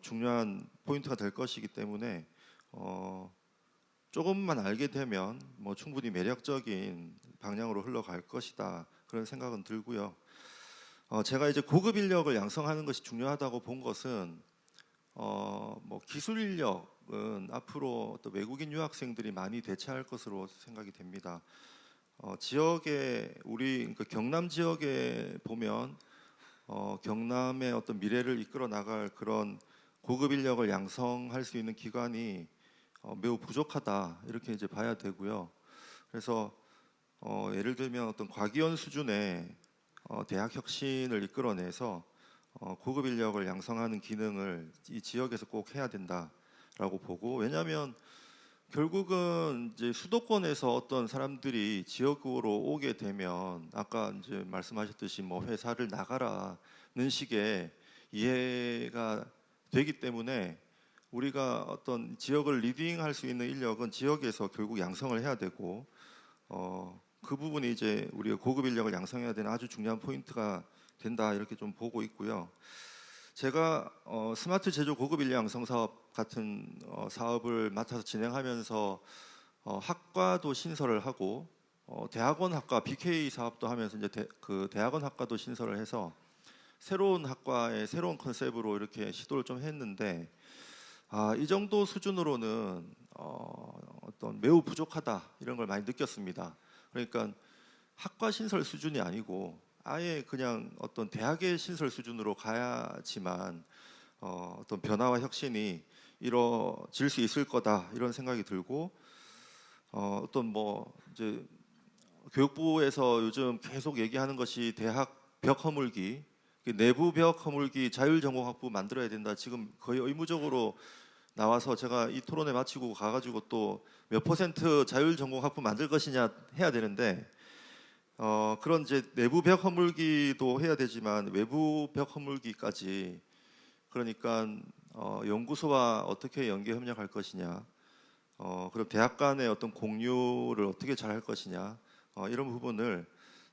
중요한 포인트가 될 것이기 때문에 조금만 알게 되면 뭐 충분히 매력적인 방향으로 흘러갈 것이다, 그런 생각은 들고요. 제가 이제 고급 인력을 양성하는 것이 중요하다고 본 것은 뭐 기술 인력은 앞으로 또 외국인 유학생들이 많이 대체할 것으로 생각이 됩니다. 지역에 우리 그러니까 경남 지역에 보면 경남의 어떤 미래를 이끌어 나갈 그런 고급 인력을 양성할 수 있는 기관이 매우 부족하다 이렇게 이제 봐야 되고요. 그래서 예를 들면 어떤 과기원 수준의 대학 혁신을 이끌어내서 고급 인력을 양성하는 기능을 이 지역에서 꼭 해야 된다라고 보고, 왜냐하면 결국은 이제 수도권에서 어떤 사람들이 지역으로 오게 되면 아까 이제 말씀하셨듯이 뭐 회사를 나가라는 식의 이해가 되기 때문에 우리가 어떤 지역을 리딩할 수 있는 인력은 지역에서 결국 양성을 해야 되고 그 부분이 이제 우리가 고급 인력을 양성해야 되는 아주 중요한 포인트가 된다 이렇게 좀 보고 있고요. 제가 스마트 제조 고급 인력 양성 사업 같은 사업을 맡아서 진행하면서 학과도 신설을 하고 대학원 학과 BK 사업도 하면서 이제 그 대학원 학과도 신설을 해서 새로운 학과의 새로운 컨셉으로 이렇게 시도를 좀 했는데 이 정도 수준으로는 어떤 매우 부족하다 이런 걸 많이 느꼈습니다. 그러니까 학과 신설 수준이 아니고 아예 그냥 어떤 대학의 신설 수준으로 가야지만 어떤 변화와 혁신이 이루어질 수 있을 거다 이런 생각이 들고 어떤 뭐 이제 교육부에서 요즘 계속 얘기하는 것이 대학 벽 허물기, 내부 벽 허물기 자율전공학부 만들어야 된다. 지금 거의 의무적으로 나와서 제가 이 토론회 마치고 가가지고 또 몇 % 자율전공학부 만들 것이냐 해야 되는데 그런 이제 내부 벽 허물기도 해야 되지만 외부 벽 허물기까지, 그러니까 연구소와 어떻게 연계 협력할 것이냐, 그리고 대학 간의 어떤 공유를 어떻게 잘 할 것이냐, 이런 부분을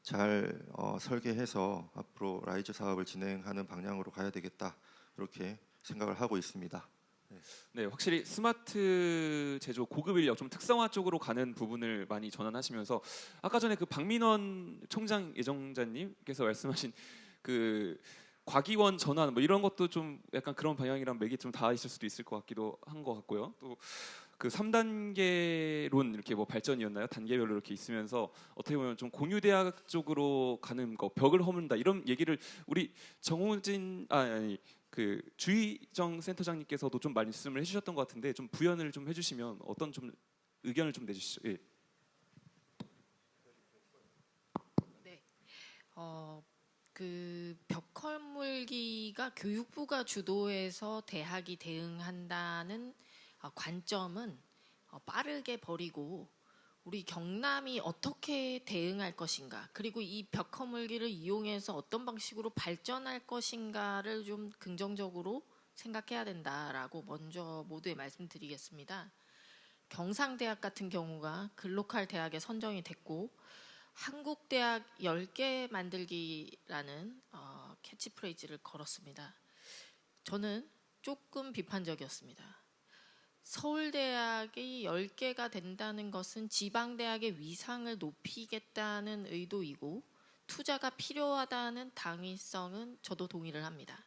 잘 설계해서 앞으로 라이즈 사업을 진행하는 방향으로 가야 되겠다 이렇게 생각을 하고 있습니다. 네, 확실히 스마트 제조 고급 인력 좀 특성화 쪽으로 가는 부분을 많이 전환하시면서 아까 전에 그 박민원 총장 예정자님께서 말씀하신 그 과기원 전환 뭐 이런 것도 좀 약간 그런 방향이랑 맥이 좀 닿아 있을 수도 있을 것 같기도 한 것 같고요. 또 그 3단계론 이렇게 뭐 발전이었나요? 단계별로 이렇게 있으면서 어떻게 보면 좀 공유대학 쪽으로 가는 거, 벽을 허문다 이런 얘기를 우리 정호진 아니 그 주희정 센터장님께서도 좀 말씀을 해주셨던 것 같은데 좀 부연을 좀 해주시면 어떤 좀 의견을 좀 내주시죠. 예. 네. 그 벽헐물기가 교육부가 주도해서 대학이 대응한다는 관점은 빠르게 버리고 우리 경남이 어떻게 대응할 것인가, 그리고 이 벽허물기를 이용해서 어떤 방식으로 발전할 것인가를 좀 긍정적으로 생각해야 된다라고 먼저 모두에 말씀드리겠습니다. 경상대학 같은 경우가 글로컬 대학에 선정이 됐고 한국대학 10개 만들기라는 캐치프레이즈를 걸었습니다. 저는 조금 비판적이었습니다. 서울대학이 10개가 된다는 것은 지방대학의 위상을 높이겠다는 의도이고 투자가 필요하다는 당위성은 저도 동의를 합니다.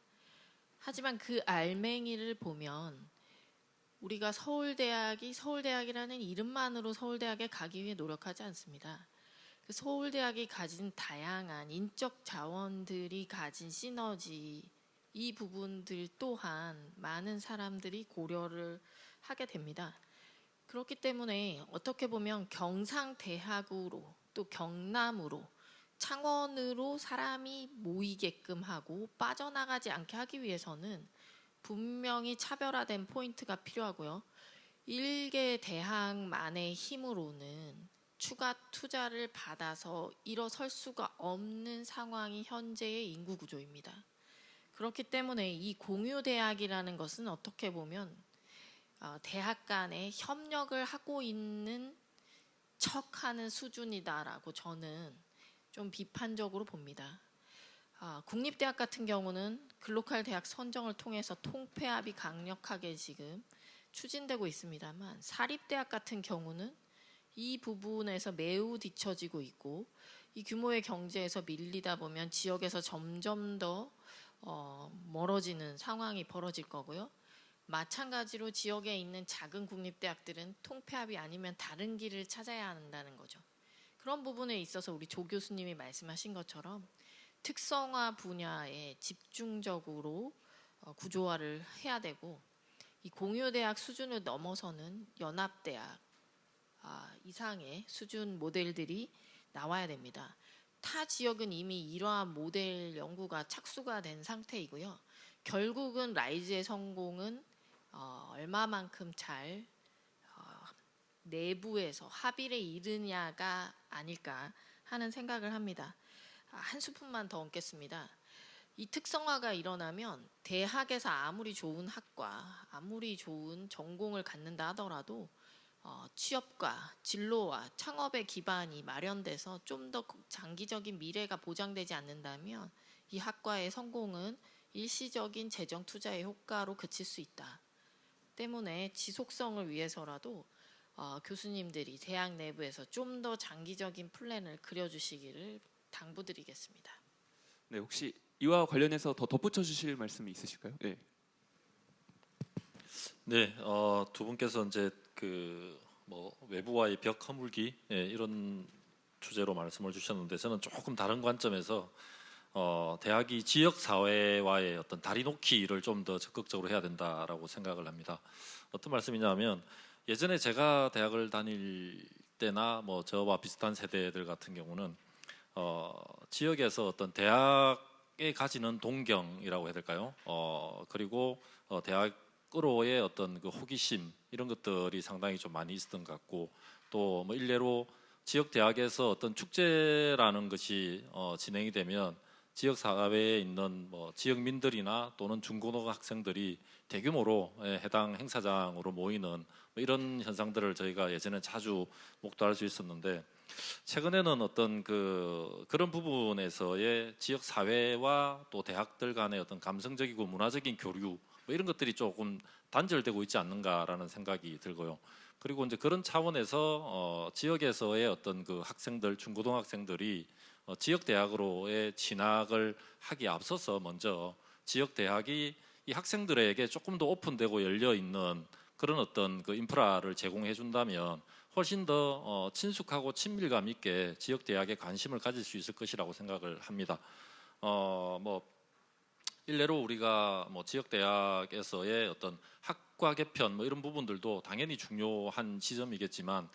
하지만 그 알맹이를 보면 우리가 서울대학이 서울대학이라는 이름만으로 서울대학에 가기 위해 노력하지 않습니다. 그 서울대학이 가진 다양한 인적 자원들이 가진 시너지, 이 부분들 또한 많은 사람들이 고려를 하게 됩니다. 그렇기 때문에 어떻게 보면 경상대학으로 또 경남으로 창원으로 사람이 모이게끔 하고 빠져나가지 않게 하기 위해서는 분명히 차별화된 포인트가 필요하고요. 일개 대학만의 힘으로는 추가 투자를 받아서 일어설 수가 없는 상황이 현재의 인구 구조입니다. 그렇기 때문에 이 공유대학이라는 것은 어떻게 보면 대학 간에 협력을 하고 있는 척하는 수준이다라고 저는 좀 비판적으로 봅니다. 국립대학 같은 경우는 글로컬 대학 선정을 통해서 통폐합이 강력하게 지금 추진되고 있습니다만 사립대학 같은 경우는 이 부분에서 매우 뒤처지고 있고 이 규모의 경제에서 밀리다 보면 지역에서 점점 더 멀어지는 상황이 벌어질 거고요. 마찬가지로 지역에 있는 작은 국립대학들은 통폐합이 아니면 다른 길을 찾아야 한다는 거죠. 그런 부분에 있어서 우리 조 교수님이 말씀하신 것처럼 특성화 분야에 집중적으로 구조화를 해야 되고, 이 공유대학 수준을 넘어서는 연합대학 이상의 수준 모델들이 나와야 됩니다. 타 지역은 이미 이러한 모델 연구가 착수가 된 상태이고요. 결국은 라이즈의 성공은 얼마만큼 잘 내부에서 합의를 이르냐가 아닐까 하는 생각을 합니다. 한 스푼만 더 얹겠습니다. 이 특성화가 일어나면 대학에서 아무리 좋은 학과, 아무리 좋은 전공을 갖는다 하더라도 취업과 진로와 창업의 기반이 마련돼서 좀 더 장기적인 미래가 보장되지 않는다면 이 학과의 성공은 일시적인 재정 투자의 효과로 그칠 수 있다. 때문에 지속성을 위해서라도 교수님들이 대학 내부에서 좀 더 장기적인 플랜을 그려주시기를 당부드리겠습니다. 네, 혹시 이와 관련해서 더 덧붙여 주실 말씀이 있으실까요? 네. 네, 두 분께서 이제 뭐 외부와의 벽 허물기 이런 주제로 말씀을 주셨는데, 저는 조금 다른 관점에서 대학이 지역 사회와의 어떤 다리 놓기를 좀 더 적극적으로 해야 된다라고 생각을 합니다. 어떤 말씀이냐면, 예전에 제가 대학을 다닐 때나 뭐 저와 비슷한 세대들 같은 경우는 지역에서 어떤 대학에 가지는 동경이라고 해야 될까요? 그리고 대학으로의 어떤 그 호기심 이런 것들이 상당히 좀 많이 있었던 것 같고, 또 뭐 일례로 지역 대학에서 어떤 축제라는 것이 진행이 되면 지역 사회에 있는 뭐 지역민들이나 또는 중고등학생들이 대규모로 해당 행사장으로 모이는 뭐 이런 현상들을 저희가 예전에 자주 목도할 수 있었는데, 최근에는 어떤 그런 부분에서의 지역 사회와 또 대학들 간의 어떤 감성적이고 문화적인 교류 뭐 이런 것들이 조금 단절되고 있지 않는가라는 생각이 들고요. 그리고 이제 그런 차원에서 지역에서의 어떤 그 학생들, 중고등학생들이 지역 대학으로의 진학을 하기에 앞서서 먼저 지역 대학이 이 학생들에게 조금 더 오픈되고 열려 있는 그런 어떤 그 인프라를 제공해 준다면 훨씬 더 친숙하고 친밀감 있게 지역 대학에 관심을 가질 수 있을 것이라고 생각을 합니다. 뭐 일례로 우리가 뭐 지역 대학에서의 어떤 학과 개편 뭐 이런 부분들도 당연히 중요한 지점이겠지만,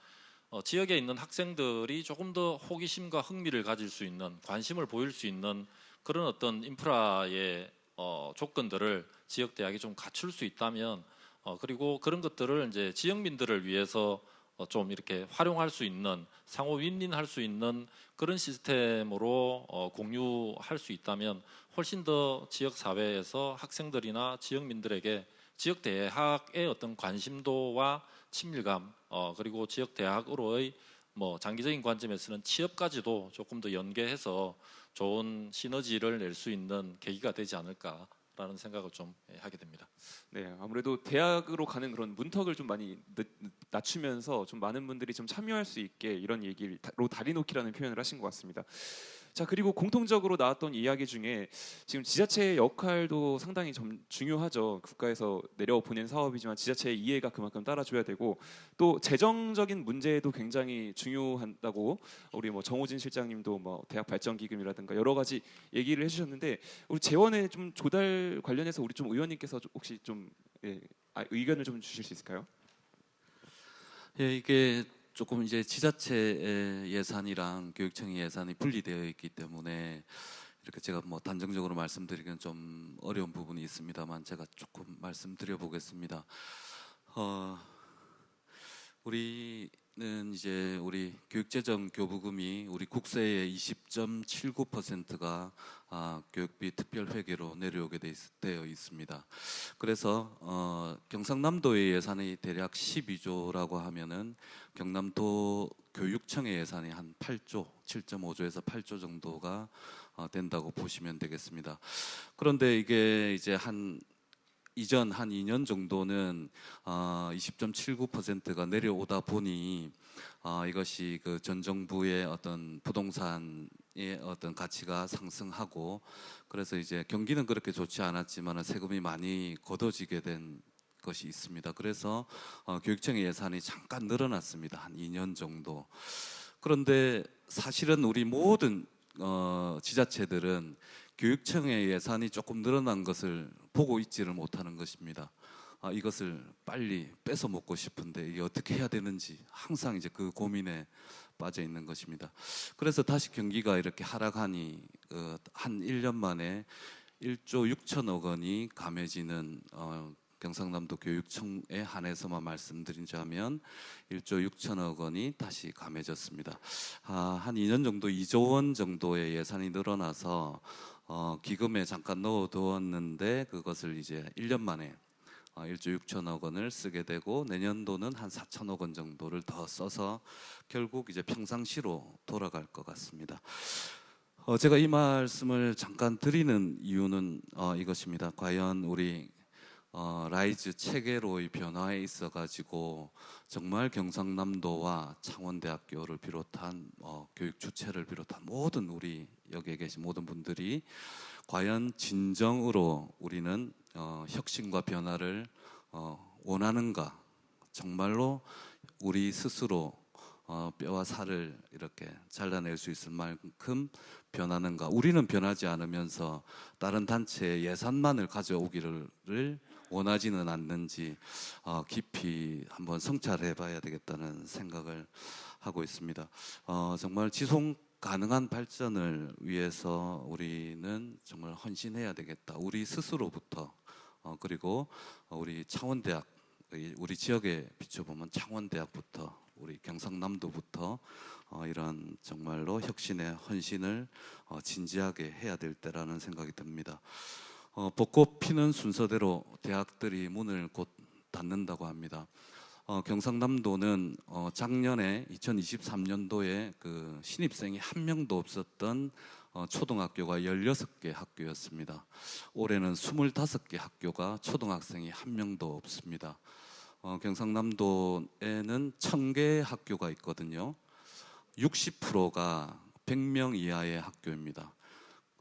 지역에 있는 학생들이 조금 더 호기심과 흥미를 가질 수 있는, 관심을 보일 수 있는 그런 어떤 인프라의 조건들을 지역 대학이 좀 갖출 수 있다면, 그리고 그런 것들을 이제 지역민들을 위해서 좀 이렇게 활용할 수 있는, 상호 윈윈할 수 있는 그런 시스템으로 공유할 수 있다면 훨씬 더 지역 사회에서 학생들이나 지역민들에게 지역 대학의 어떤 관심도와 친밀감, 그리고 지역 대학으로의 뭐 장기적인 관점에서는 취업까지도 조금 더 연계해서 좋은 시너지를 낼 수 있는 계기가 되지 않을까라는 생각을 좀 하게 됩니다. 네, 아무래도 대학으로 가는 그런 문턱을 좀 많이 낮추면서 좀 많은 분들이 좀 참여할 수 있게 이런 얘기로 다리 놓기라는 표현을 하신 것 같습니다. 자, 그리고 공통적으로 나왔던 이야기 중에 지금 지자체의 역할도 상당히 좀 중요하죠. 국가에서 내려보낸 사업이지만 지자체의 이해가 그만큼 따라줘야 되고, 또 재정적인 문제도 굉장히 중요하다고 우리 뭐 정호진 실장님도 뭐 대학 발전 기금이라든가 여러 가지 얘기를 해주셨는데, 우리 재원의 좀 조달 관련해서 우리 좀 의원님께서 혹시 좀 의견을 좀 주실 수 있을까요? 예, 이게 조금 이제 지자체 예산이랑 교육청의 예산이 분리되어 있기 때문에 이렇게 제가 뭐 단정적으로 말씀드리기는 좀 어려운 부분이 있습니다만 제가 조금 말씀드려 보겠습니다. 우리는 이제 우리 교육재정교부금이 우리 국세의 20.79%가 교육비 특별회계로 내려오게 되어 있습니다. 그래서 경상남도의 예산이 대략 12조라고 하면은 경남도 교육청의 예산이 한 8조, 7.5조에서 8조 정도가 된다고 보시면 되겠습니다. 그런데 이게 이제 이전 한 2년 정도는 20.79%가 내려오다 보니 이것이 그 전 정부의 어떤 부동산의 어떤 가치가 상승하고, 그래서 이제 경기는 그렇게 좋지 않았지만 세금이 많이 걷어지게 된 것이 있습니다. 그래서 교육청의 예산이 잠깐 늘어났습니다. 한 2년 정도. 그런데 사실은 우리 모든 지자체들은 교육청의 예산이 조금 늘어난 것을 보고 있지를 못하는 것입니다. 이것을 빨리 뺏어 먹고 싶은데 이게 어떻게 해야 되는지 항상 이제 그 고민에 빠져 있는 것입니다. 그래서 다시 경기가 이렇게 하락하니 한 1년 만에 1조 6천억 원이 감해지는 경상남도 교육청에 한해서만 말씀드리자면 1조 6천억 원이 다시 감해졌습니다. 한 2년 정도 2조 원 정도의 예산이 늘어나서 기금에 잠깐 넣어두었는데 그것을 이제 1년 만에 1조 6천억 원을 쓰게 되고 내년도는 한 4천억 원 정도를 더 써서 결국 이제 평상시로 돌아갈 것 같습니다. 제가 이 말씀을 잠깐 드리는 이유는 이것입니다. 과연 우리 라이즈 체계로의 변화에 있어 가지고 정말 경상남도와 창원대학교를 비롯한 교육 주체를 비롯한 모든 우리 여기에 계신 모든 분들이 과연 진정으로 우리는 혁신과 변화를 원하는가, 정말로 우리 스스로 뼈와 살을 이렇게 잘라낼 수 있을 만큼 변하는가. 우리는 변하지 않으면서 다른 단체의 예산만을 가져오기를 원하지는 않는지 깊이 한번 성찰해 봐야 되겠다는 생각을 하고 있습니다. 정말 지속 가능한 발전을 위해서 우리는 정말 헌신해야 되겠다. 우리 스스로부터 그리고 우리 창원대학, 우리 지역에 비춰보면 창원대학부터 우리 경상남도부터 이런 정말로 혁신의 헌신을 진지하게 해야 될 때라는 생각이 듭니다. 벚꽃 피는 순서대로 대학들이 문을 곧 닫는다고 합니다. 경상남도는 작년에 2023년도에 그 신입생이 한 명도 없었던 초등학교가 16개 학교였습니다. 올해는 25개 학교가 초등학생이 한 명도 없습니다. 경상남도에는 1000개 학교가 있거든요. 60%가 100명 이하의 학교입니다.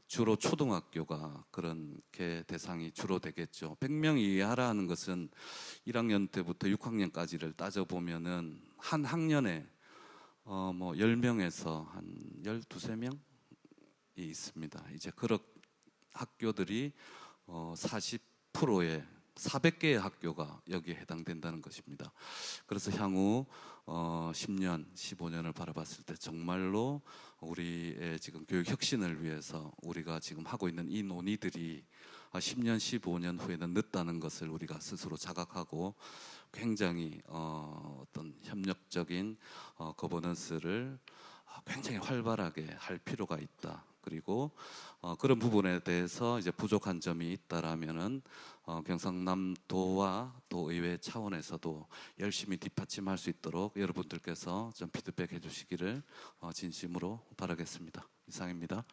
주로 초등학교가 그렇게 대상이 주로 되겠죠. 100명 이하라는 것은 1학년 때부터 6학년까지를 따져보면은 한 학년에 뭐 10명에서 한 12~13명이 있습니다. 이제 그런 학교들이 40%의 400개의 학교가 여기에 해당된다는 것입니다. 그래서 향후 10년, 15년을 바라봤을 때 정말로 우리의 지금 교육 혁신을 위해서 우리가 지금 하고 있는 이 논의들이 10년, 15년 후에는 늦다는 것을 우리가 스스로 자각하고 굉장히 어떤 협력적인 거버넌스를 굉장히 활발하게 할 필요가 있다. 그리고 그런 부분에 대해서 이제 부족한 점이 있다라면은 경상남도와 또 의회 차원에서도 열심히 뒷받침할 수 있도록 여러분들께서 좀 피드백해 주시기를 진심으로 바라겠습니다. 이상입니다.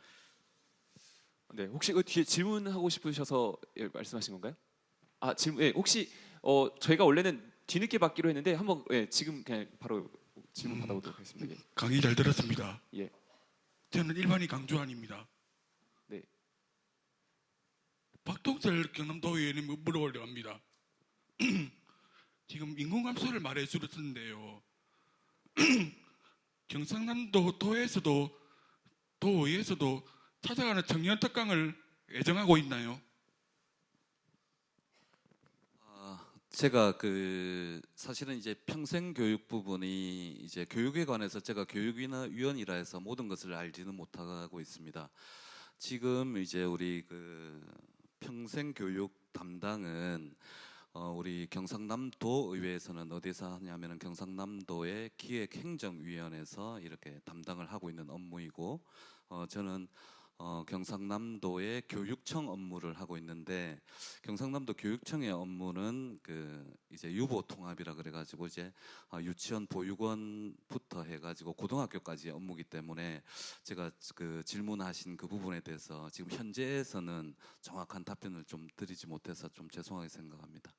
네, 혹시 그 뒤에 질문하고 싶으셔서 말씀하신 건가요? 질문. 예, 혹시 저희가 원래는 뒤늦게 받기로 했는데 한번 지금 그냥 바로 질문 받아보도록 하겠습니다. 예. 강의 잘 들었습니다. 예. 저는 일반인 강주환입니다. 네. 박동철 경남도 의원님 물어보려고 합니다. 지금 인구 감소를 말해 주셨는데요. 경상남도 도에서도 도의회에서도 찾아가는 청년 특강을 예정하고 있나요? 제가 사실은 이제 평생 교육 부분이 이제 교육에 관해서 제가 교육위원이라 해서 모든 것을 알지는 못하고 있습니다. 지금 이제 우리 평생 교육 담당은 우리 경상남도 의회에서는 어디서 하냐면은 경상남도의 기획행정위원회에서 이렇게 담당을 하고 있는 업무이고 저는 경상남도의 교육청 업무를 하고 있는데 경상남도 교육청의 업무는 이제 유보 통합이라 그래가지고 이제 유치원 보육원부터 해가지고 고등학교까지의 업무기 때문에 제가 질문하신 그 부분에 대해서 지금 현재에서는 정확한 답변을 좀 드리지 못해서 좀 죄송하게 생각합니다.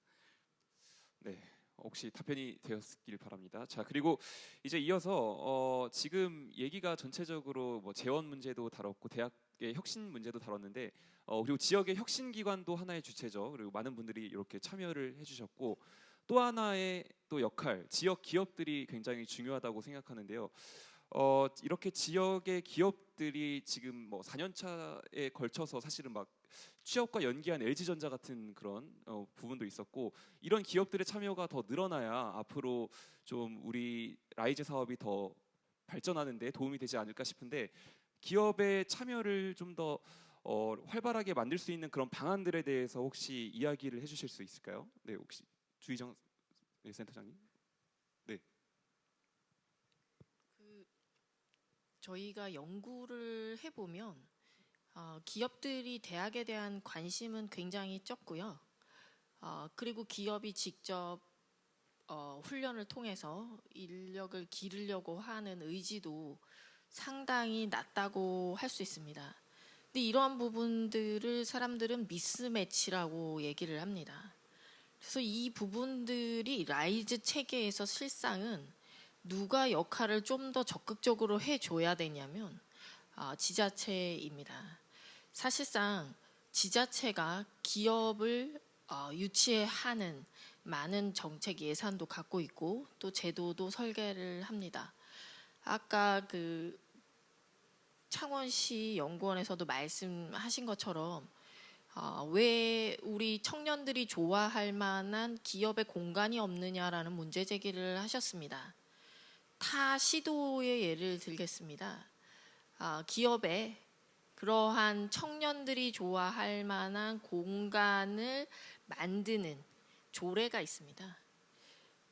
네. 혹시 답변이 되었길 바랍니다. 자, 그리고 이제 이어서 지금 얘기가 전체적으로 뭐 재원 문제도 다뤘고 대학의 혁신 문제도 다뤘는데 그리고 지역의 혁신 기관도 하나의 주체죠. 그리고 많은 분들이 이렇게 참여를 해주셨고 또 하나의 또 역할, 지역 기업들이 굉장히 중요하다고 생각하는데요. 이렇게 지역의 기업들이 지금 뭐 4년 차에 걸쳐서 사실은 막 취업과 연계한 LG전자 같은 그런 부분도 있었고, 이런 기업들의 참여가 더 늘어나야 앞으로 좀 우리 라이즈 사업이 더 발전하는 데 도움이 되지 않을까 싶은데, 기업의 참여를 좀 더 활발하게 만들 수 있는 그런 방안들에 대해서 혹시 이야기를 해주실 수 있을까요? 네, 혹시 주희정 센터장님. 네. 저희가 연구를 해보면 기업들이 대학에 대한 관심은 굉장히 적고요. 그리고 기업이 직접 훈련을 통해서 인력을 기르려고 하는 의지도 상당히 낮다고 할 수 있습니다. 근데 이러한 부분들을 사람들은 미스매치라고 얘기를 합니다. 그래서 이 부분들이 라이즈 체계에서 실상은 누가 역할을 좀 더 적극적으로 해줘야 되냐면 지자체입니다. 사실상 지자체가 기업을 유치하는 많은 정책 예산도 갖고 있고 또 제도도 설계를 합니다. 아까 그 창원시 연구원에서도 말씀하신 것처럼 왜 우리 청년들이 좋아할 만한 기업의 공간이 없느냐라는 문제 제기를 하셨습니다. 타 시도의 예를 들겠습니다. 기업에 그러한 청년들이 좋아할 만한 공간을 만드는 조례가 있습니다.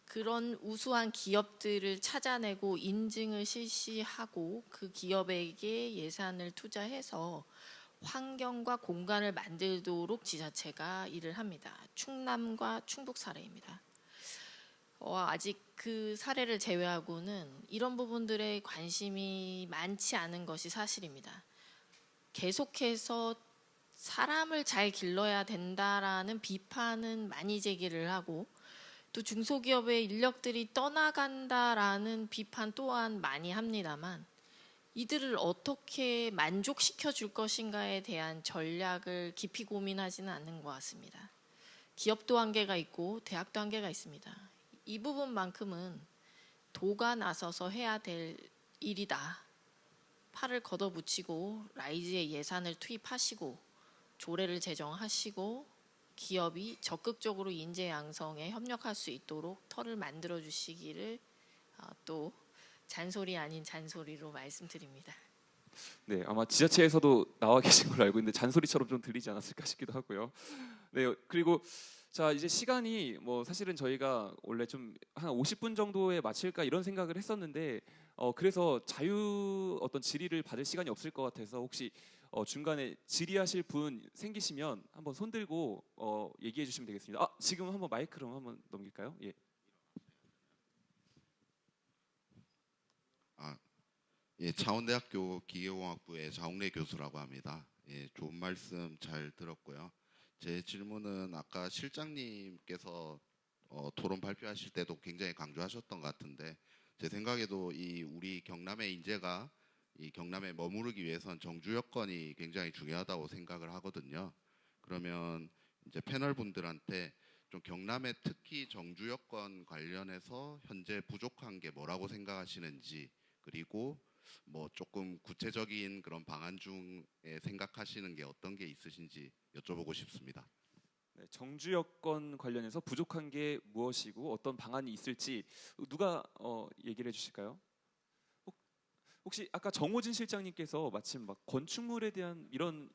그런 우수한 기업들을 찾아내고 인증을 실시하고 그 기업에게 예산을 투자해서 환경과 공간을 만들도록 지자체가 일을 합니다. 충남과 충북 사례입니다. 아직 그 사례를 제외하고는 이런 부분들에 관심이 많지 않은 것이 사실입니다. 계속해서 사람을 잘 길러야 된다라는 비판은 많이 제기를 하고 또 중소기업의 인력들이 떠나간다라는 비판 또한 많이 합니다만 이들을 어떻게 만족시켜 줄 것인가에 대한 전략을 깊이 고민하지는 않는 것 같습니다. 기업도 한계가 있고 대학도 한계가 있습니다. 이 부분만큼은 도가 나서서 해야 될 일이다. 팔을 걷어붙이고 라이즈의 예산을 투입하시고 조례를 제정하시고 기업이 적극적으로 인재 양성에 협력할 수 있도록 털을 만들어 주시기를 또 잔소리 아닌 잔소리로 말씀드립니다. 네, 아마 지자체에서도 나와 계신 걸로 알고 있는데 잔소리처럼 좀 들리지 않았을까 싶기도 하고요. 네, 그리고 자 이제 시간이 뭐 사실은 저희가 원래 좀 한 50분 정도에 마칠까 이런 생각을 했었는데 그래서 자유 어떤 질의를 받을 시간이 없을 것 같아서 혹시 중간에 질의하실 분 생기시면 한번 손 들고 얘기해 주시면 되겠습니다. 지금 한번 마이크로 한번 넘길까요? 예. 예, 창원대학교 기계공학부의 자홍래 교수라고 합니다. 예, 좋은 말씀 잘 들었고요. 제 질문은 아까 실장님께서 토론 발표하실 때도 굉장히 강조하셨던 것 같은데 제 생각에도 이 우리 경남의 인재가 이 경남에 머무르기 위해선 정주 여건이 굉장히 중요하다고 생각을 하거든요. 그러면 이제 패널 분들한테 좀 경남의 특히 정주 여건 관련해서 현재 부족한 게 뭐라고 생각하시는지 그리고 뭐 조금 구체적인 그런 방안 중에 생각하시는 게 어떤 게 있으신지 여쭤보고 싶습니다. 네, 정주 여건 관련해서 부족한 게 무엇이고 어떤 방안이 있을지 누가 얘기를 해주실까요? 혹시 아까 정호진 실장님께서 마침 막 건축물에 대한 이런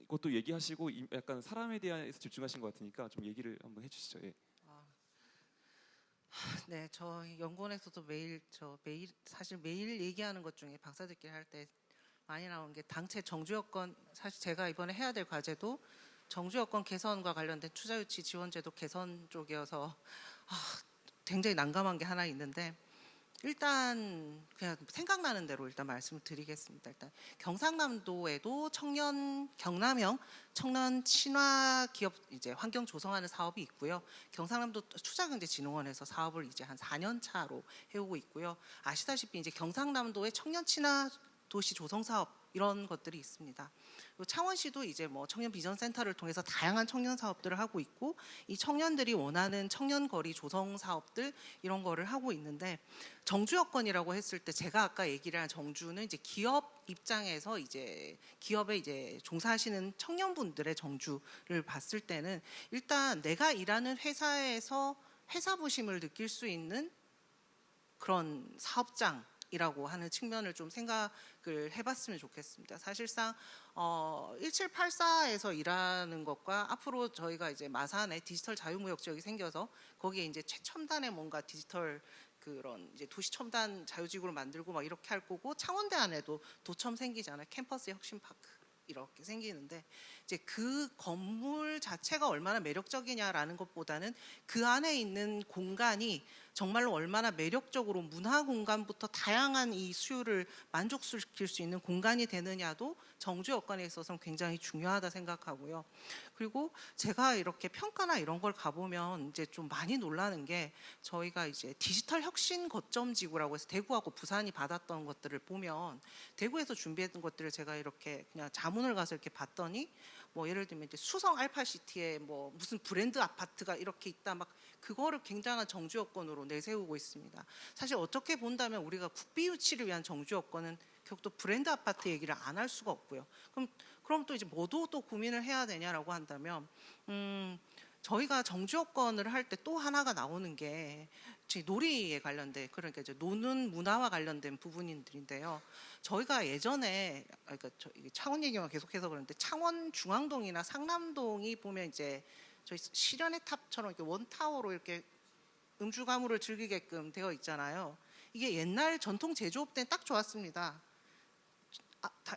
것도 얘기하시고 약간 사람에 대해서 집중하신 것 같으니까 좀 얘기를 한번 해주시죠. 예. 네, 저 연구원에서도 매일 사실 매일 얘기하는 것 중에 박사들끼리 할 때 많이 나오는 게 당최 정주 여건, 사실 제가 이번에 해야 될 과제도 정주 여건 개선과 관련된 투자 유치 지원제도 개선 쪽이어서 굉장히 난감한 게 하나 있는데 일단 그냥 생각나는 대로 일단 말씀을 드리겠습니다. 일단 경상남도에도 경남형 청년 친화 기업 이제 환경 조성하는 사업이 있고요. 경상남도 투자경제진흥원에서 사업을 이제 한 4년 차로 해오고 있고요. 아시다시피 이제 경상남도의 청년 친화 도시 조성 사업 이런 것들이 있습니다. 그리고 창원시도 이제 뭐 청년 비전 센터를 통해서 다양한 청년 사업들을 하고 있고, 이 청년들이 원하는 청년 거리 조성 사업들 이런 거를 하고 있는데, 정주 여건이라고 했을 때 제가 아까 얘기를 한 정주는 이제 기업 입장에서 이제 기업에 이제 종사하시는 청년분들의 정주를 봤을 때는 일단 내가 일하는 회사에서 회사 부심을 느낄 수 있는 그런 사업장이라고 하는 측면을 좀 생각을 해봤으면 좋겠습니다. 사실상 1784에서 일하는 것과 앞으로 저희가 이제 마산에 디지털 자유무역 지역이 생겨서 거기에 이제 최첨단의 뭔가 디지털 그런 이제 도시 첨단 자유지구를 만들고 막 이렇게 할 거고, 창원대 안에도 도청 생기잖아요. 캠퍼스 혁신파크 이렇게 생기는데, 이제 그 건물 자체가 얼마나 매력적이냐라는 것보다는 그 안에 있는 공간이 정말로 얼마나 매력적으로 문화 공간부터 다양한 이 수요를 만족시킬 수 있는 공간이 되느냐도 정주 여건에 있어서는 굉장히 중요하다 생각하고요. 그리고 제가 이렇게 평가나 이런 걸 가보면 이제 좀 많이 놀라는 게, 저희가 이제 디지털 혁신 거점 지구라고 해서 대구하고 부산이 받았던 것들을 보면, 대구에서 준비했던 것들을 제가 이렇게 그냥 자문을 가서 이렇게 봤더니, 뭐 예를 들면 이제 수성 알파시티에 뭐 무슨 브랜드 아파트가 이렇게 있다, 막 그거를 굉장한 정주 여건으로 내세우고 있습니다. 사실 어떻게 본다면 우리가 국비 유치를 위한 정주 여건은 결국 또 브랜드 아파트 얘기를 안 할 수가 없고요. 그럼 또 이제 뭐도 또 고민을 해야 되냐라고 한다면, 저희가 정주 여건을 할 때 또 하나가 나오는 게 놀이에 관련된, 그러니까 이제 노는 문화와 관련된 부분인데요. 저희가 예전에, 그러니까 창원 얘기만 계속해서 그러는데, 창원 중앙동이나 상남동이 보면 이제 저희 실현의 탑처럼 이렇게 원타워로 이렇게 음주 가무를 즐기게끔 되어 있잖아요. 이게 옛날 전통 제조업 때는 딱 좋았습니다.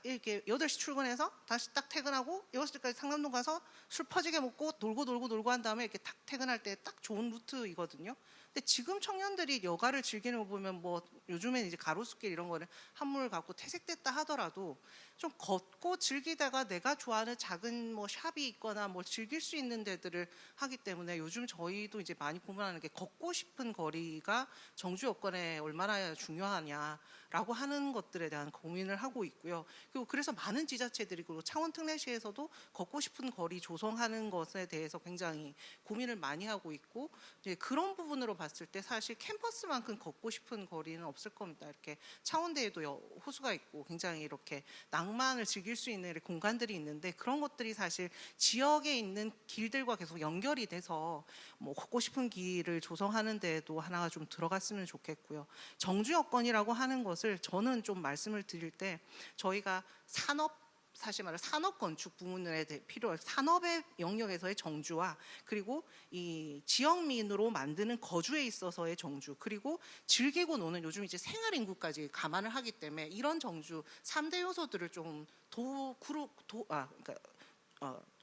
이렇게 8시 출근해서 다시 딱 퇴근하고 6시까지 상남동 가서 술 퍼지게 먹고 놀고 한 다음에 이렇게 딱 퇴근할 때 딱 좋은 루트이거든요. 근데 지금 청년들이 여가를 즐기는 거 보면, 뭐 요즘엔 이제 가로수길 이런 거는 한물 갖고 퇴색됐다 하더라도 좀 걷고 즐기다가 내가 좋아하는 작은 뭐 샵이 있거나 뭐 즐길 수 있는 데들을 하기 때문에, 요즘 저희도 이제 많이 고민하는 게 걷고 싶은 거리가 정주 여건에 얼마나 중요하냐라고 하는 것들에 대한 고민을 하고 있고요. 그리고 그래서 많은 지자체들이, 그리고 창원 특례시에서도 걷고 싶은 거리 조성하는 것에 대해서 굉장히 고민을 많이 하고 있고, 이제 그런 부분으로 봤을 때 사실 캠퍼스만큼 걷고 싶은 거리는 없을 겁니다. 이렇게 창원대에도 호수가 있고 굉장히 이렇게 낭만을 즐길 수 있는 공간들이 있는데, 그런 것들이 사실 지역에 있는 길들과 계속 연결이 돼서 뭐 걷고 싶은 길을 조성하는 데에도 하나가 좀 들어갔으면 좋겠고요. 정주 여건이라고 하는 것을 저는 좀 말씀을 드릴 때, 저희가 사실 말해 산업 건축 부분에 필요한 산업의 영역에서의 정주와, 그리고 이 지역민으로 만드는 거주에 있어서의 정주, 그리고 즐기고 노는 요즘 이제 생활 인구까지 감안을 하기 때문에 이런 정주 3대 요소들을 좀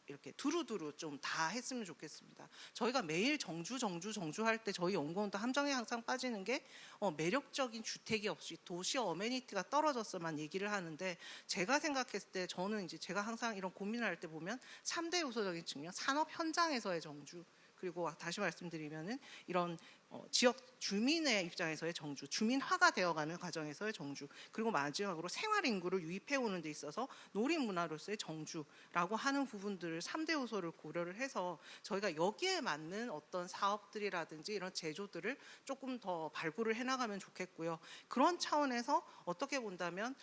이렇게 두루두루 좀 다 했으면 좋겠습니다. 저희가 매일 정주 할 때 저희 연구원도 함정에 항상 빠지는 게, 매력적인 주택이 없이 도시 어메니티가 떨어졌어만 얘기를 하는데, 제가 생각했을 때 저는 이제 제가 항상 이런 고민을 할 때 보면 3대 요소적인 측면, 산업 현장에서의 정주, 그리고 다시 말씀드리면은 이런 지역 주민의 입장에서의 정주, 주민화가 되어가는 과정에서의 정주, 그리고 마지막으로 생활 인구를 유입해 오는 데 있어서 놀이 문화로서의 정주라고 하는 부분들을 3대 요소를 고려를 해서 저희가 여기에 맞는 어떤 사업들이라든지 이런 제조들을 조금 더 발굴을 해나가면 좋겠고요. 그런 차원에서 어떻게 본다면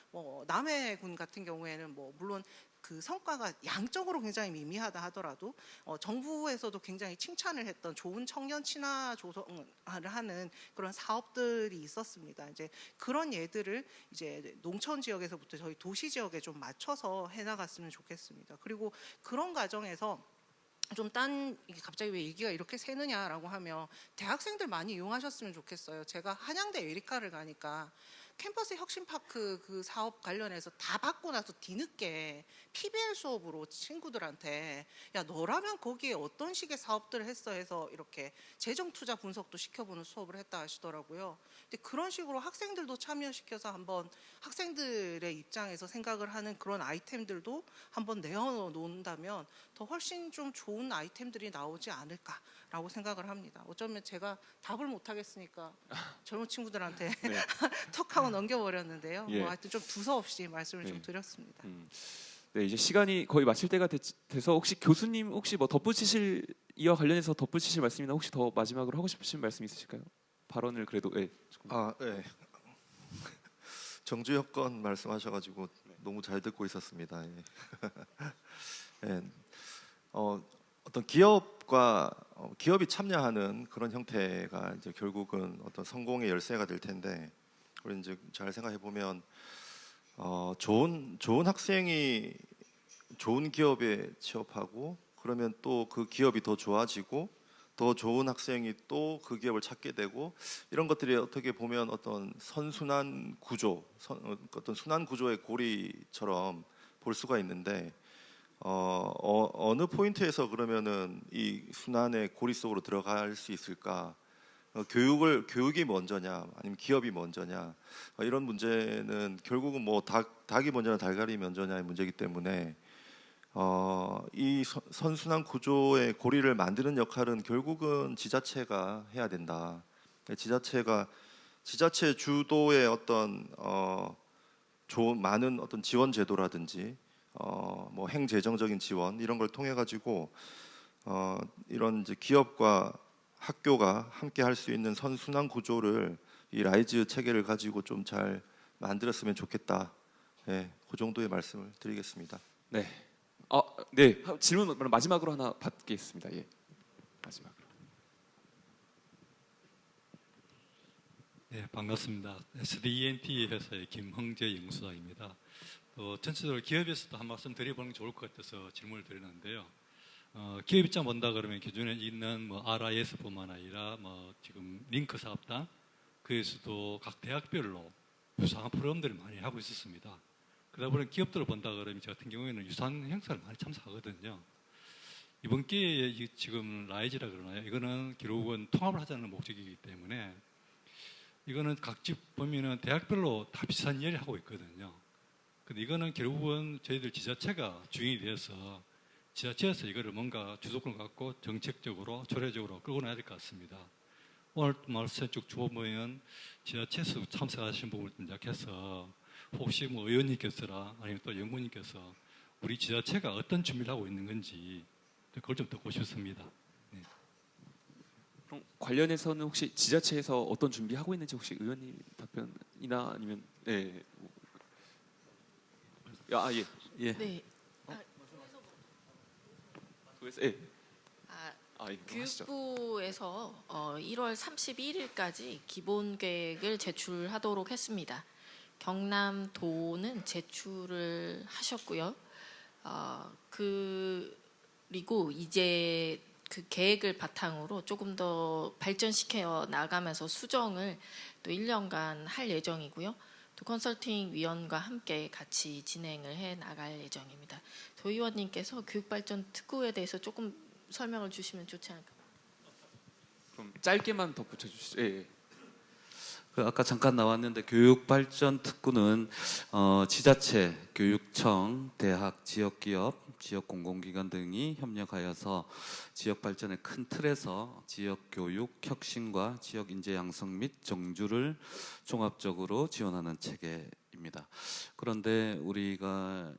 남해군 같은 경우에는 뭐 물론 그 성과가 양적으로 굉장히 미미하다 하더라도 정부에서도 굉장히 칭찬을 했던 좋은 청년 친화 조성을 하는 그런 사업들이 있었습니다. 이제 그런 예들을 이제 농촌 지역에서부터 저희 도시 지역에 좀 맞춰서 해나갔으면 좋겠습니다. 그리고 그런 과정에서 이게 갑자기 왜 얘기가 이렇게 새느냐라고 하면, 대학생들 많이 이용하셨으면 좋겠어요. 제가 한양대 에리카를 가니까 캠퍼스 혁신파크 그 사업 관련해서 다 받고 나서 뒤늦게 PBL 수업으로 친구들한테, 야 너라면 거기에 어떤 식의 사업들을 했어 해서 이렇게 재정 투자 분석도 시켜보는 수업을 했다 하시더라고요. 근데 그런 식으로 학생들도 참여시켜서 한번 학생들의 입장에서 생각을 하는 그런 아이템들도 한번 내어놓는다면 더 훨씬 좀 좋은 아이템들이 나오지 않을까라고 생각을 합니다. 어쩌면 제가 답을 못 하겠으니까 젊은 친구들한테 네. 톡하고 금방 넘겨버렸는데요. 예. 뭐 하여튼 좀 두서없이 말씀을 네. 좀 드렸습니다. 네, 이제 시간이 거의 마칠 때가 돼서 혹시 교수님 혹시 뭐 덧붙이실 이와 관련해서 덧붙이실 말씀이나 혹시 더 마지막으로 하고 싶으신 말씀 있으실까요? 발언을 그래도 조금. 네. 정주 여건 말씀하셔가지고 너무 잘 듣고 있었습니다. 예. 예. 어떤 기업이 참여하는 그런 형태가 이제 결국은 어떤 성공의 열쇠가 될 텐데, 우리 이제 잘 생각해 보면 좋은 학생이 좋은 기업에 취업하고 그러면 또 그 기업이 더 좋아지고 더 좋은 학생이 또 그 기업을 찾게 되고, 이런 것들이 어떻게 보면 어떤 선순환 구조, 어떤 순환 구조의 고리처럼 볼 수가 있는데, 어느 포인트에서 그러면은 이 순환의 고리 속으로 들어갈 수 있을까? 교육이 먼저냐, 아니면 기업이 먼저냐, 이런 문제는 결국은 뭐 닭이 먼저냐 달걀이 먼저냐의 문제이기 때문에 이 선순환 구조의 고리를 만드는 역할은 결국은 지자체가 해야 된다. 지자체 주도의 어떤 좋은 많은 어떤 지원 제도라든지 뭐 행재정적인 지원 이런 걸 통해 가지고 이런 이제 기업과 학교가 함께 할 수 있는 선순환 구조를 이 라이즈 체계를 가지고 좀 잘 만들었으면 좋겠다. 예, 그 정도의 말씀을 드리겠습니다. 네. 네. 질문 마지막으로 하나 받겠습니다. 예. 마지막으로. 네, 반갑습니다. SDENT 회사의 김흥재 연구소장입니다. 전체적으로 기업에서도 한 말씀 드려보는 게 좋을 것 같아서 질문을 드리는데요. 기업 입장 본다 그러면 기존에 있는 뭐 RIS뿐만 아니라 뭐 지금 링크 사업단 그에서도 각 대학별로 유사한 프로그램들을 많이 하고 있었습니다. 그러다 보니 기업들을 본다 그러면 저 같은 경우에는 유사한 행사를 많이 참석하거든요. 이번 기회에 지금 라이즈라 그러나요? 이거는 결국은 통합을 하자는 목적이기 때문에 이거는 각 집 보면은 대학별로 다 비슷한 일을 하고 있거든요. 근데 이거는 결국은 저희들 지자체가 주인이 되어서 지자체에서 이거를 뭔가 주도권을 갖고 정책적으로 조례적으로 끌고 나야 될 것 같습니다. 오늘 말씀 쭉 주어보면 지자체에서 참석하신 부분을 짐작해서 혹시 뭐 의원님께서나 아니면 또 연구님께서 우리 지자체가 어떤 준비를 하고 있는 건지 그걸 좀 듣고 싶습니다. 네. 그럼 관련해서는 혹시 지자체에서 어떤 준비하고 있는지 혹시 의원님 답변이나 아니면 네. 예. 예. 네. 예. 예. 교육부에서 1월 31일까지 기본 계획을 제출하도록 했습니다. 경남도는 제출을 하셨고요. 그리고 이제 그 계획을 바탕으로 조금 더 발전시켜 나가면서 수정을 또 1년간 할 예정이고요. 또 컨설팅 위원과 함께 같이 진행을 해 나갈 예정입니다. 도 의원님께서 교육발전 특구에 대해서 조금 설명을 주시면 좋지 않을까? 그럼 짧게만 덧붙여 주시죠. 예. 아까 잠깐 나왔는데 교육발전 특구는 지자체, 교육청, 대학, 지역기업, 지역공공기관 등이 협력하여서 지역 발전의 큰 틀에서 지역 교육 혁신과 지역 인재 양성 및 정주를 종합적으로 지원하는 체계입니다. 그런데 우리가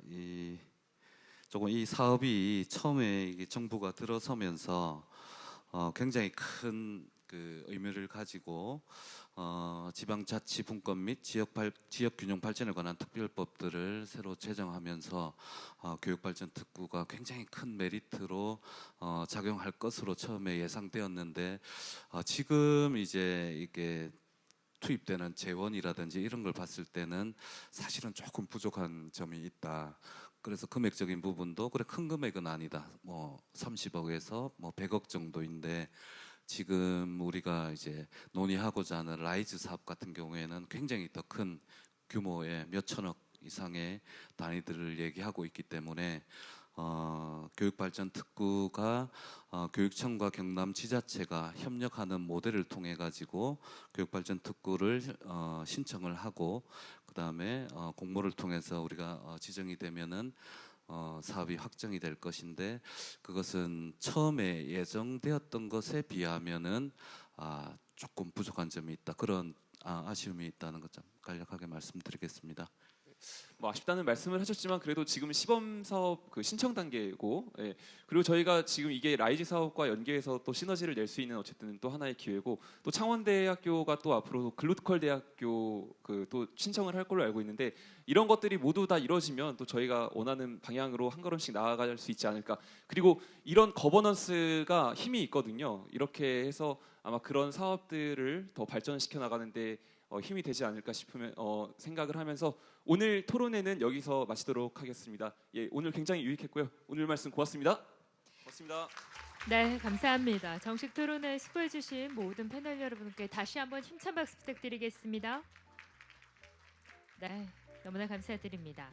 조금 이 사업이 처음에 이게 정부가 들어서면서 굉장히 큰 그 의미를 가지고 지방자치분권 및 지역균형 발전에 관한 특별법들을 새로 제정하면서 교육발전 특구가 굉장히 큰 메리트로 작용할 것으로 처음에 예상되었는데 지금 이제 이게 투입되는 재원이라든지 이런 걸 봤을 때는 사실은 조금 부족한 점이 있다. 그래서 금액적인 부분도 그래 큰 금액은 아니다. 뭐 30억에서 뭐 100억 정도인데 지금 우리가 이제 논의하고자 하는 라이즈 사업 같은 경우에는 굉장히 더 큰 규모의 몇 천억 이상의 단위들을 얘기하고 있기 때문에 교육발전 특구가 교육청과 경남지자체가 협력하는 모델을 통해 가지고 교육발전 특구를 신청을 하고 그 다음에 공모를 통해서 우리가 지정이 되면은 사업이 확정이 될 것인데 그것은 처음에 예정되었던 것에 비하면은 조금 부족한 점이 있다. 그런 아쉬움이 있다는 것 좀 간략하게 말씀드리겠습니다. 뭐 아쉽다는 말씀을 하셨지만 그래도 지금 시범 사업 그 신청 단계고, 예. 그리고 저희가 지금 이게 라이즈 사업과 연계해서 또 시너지를 낼 수 있는 어쨌든 또 하나의 기회고, 또 창원대학교가 또 앞으로 글로컬 대학교 그 또 신청을 할 걸로 알고 있는데, 이런 것들이 모두 다 이루어지면 또 저희가 원하는 방향으로 한 걸음씩 나아갈 수 있지 않을까. 그리고 이런 거버넌스가 힘이 있거든요. 이렇게 해서 아마 그런 사업들을 더 발전시켜 나가는데 힘이 되지 않을까 싶으면 생각을 하면서 오늘 토론회는 여기서 마치도록 하겠습니다. 예, 오늘 굉장히 유익했고요. 오늘 말씀 고맙습니다. 고맙습니다. 네, 감사합니다. 정식 토론회 수고해주신 모든 패널 여러분께 다시 한번 힘찬 박수 부탁드리겠습니다. 네, 너무나 감사드립니다.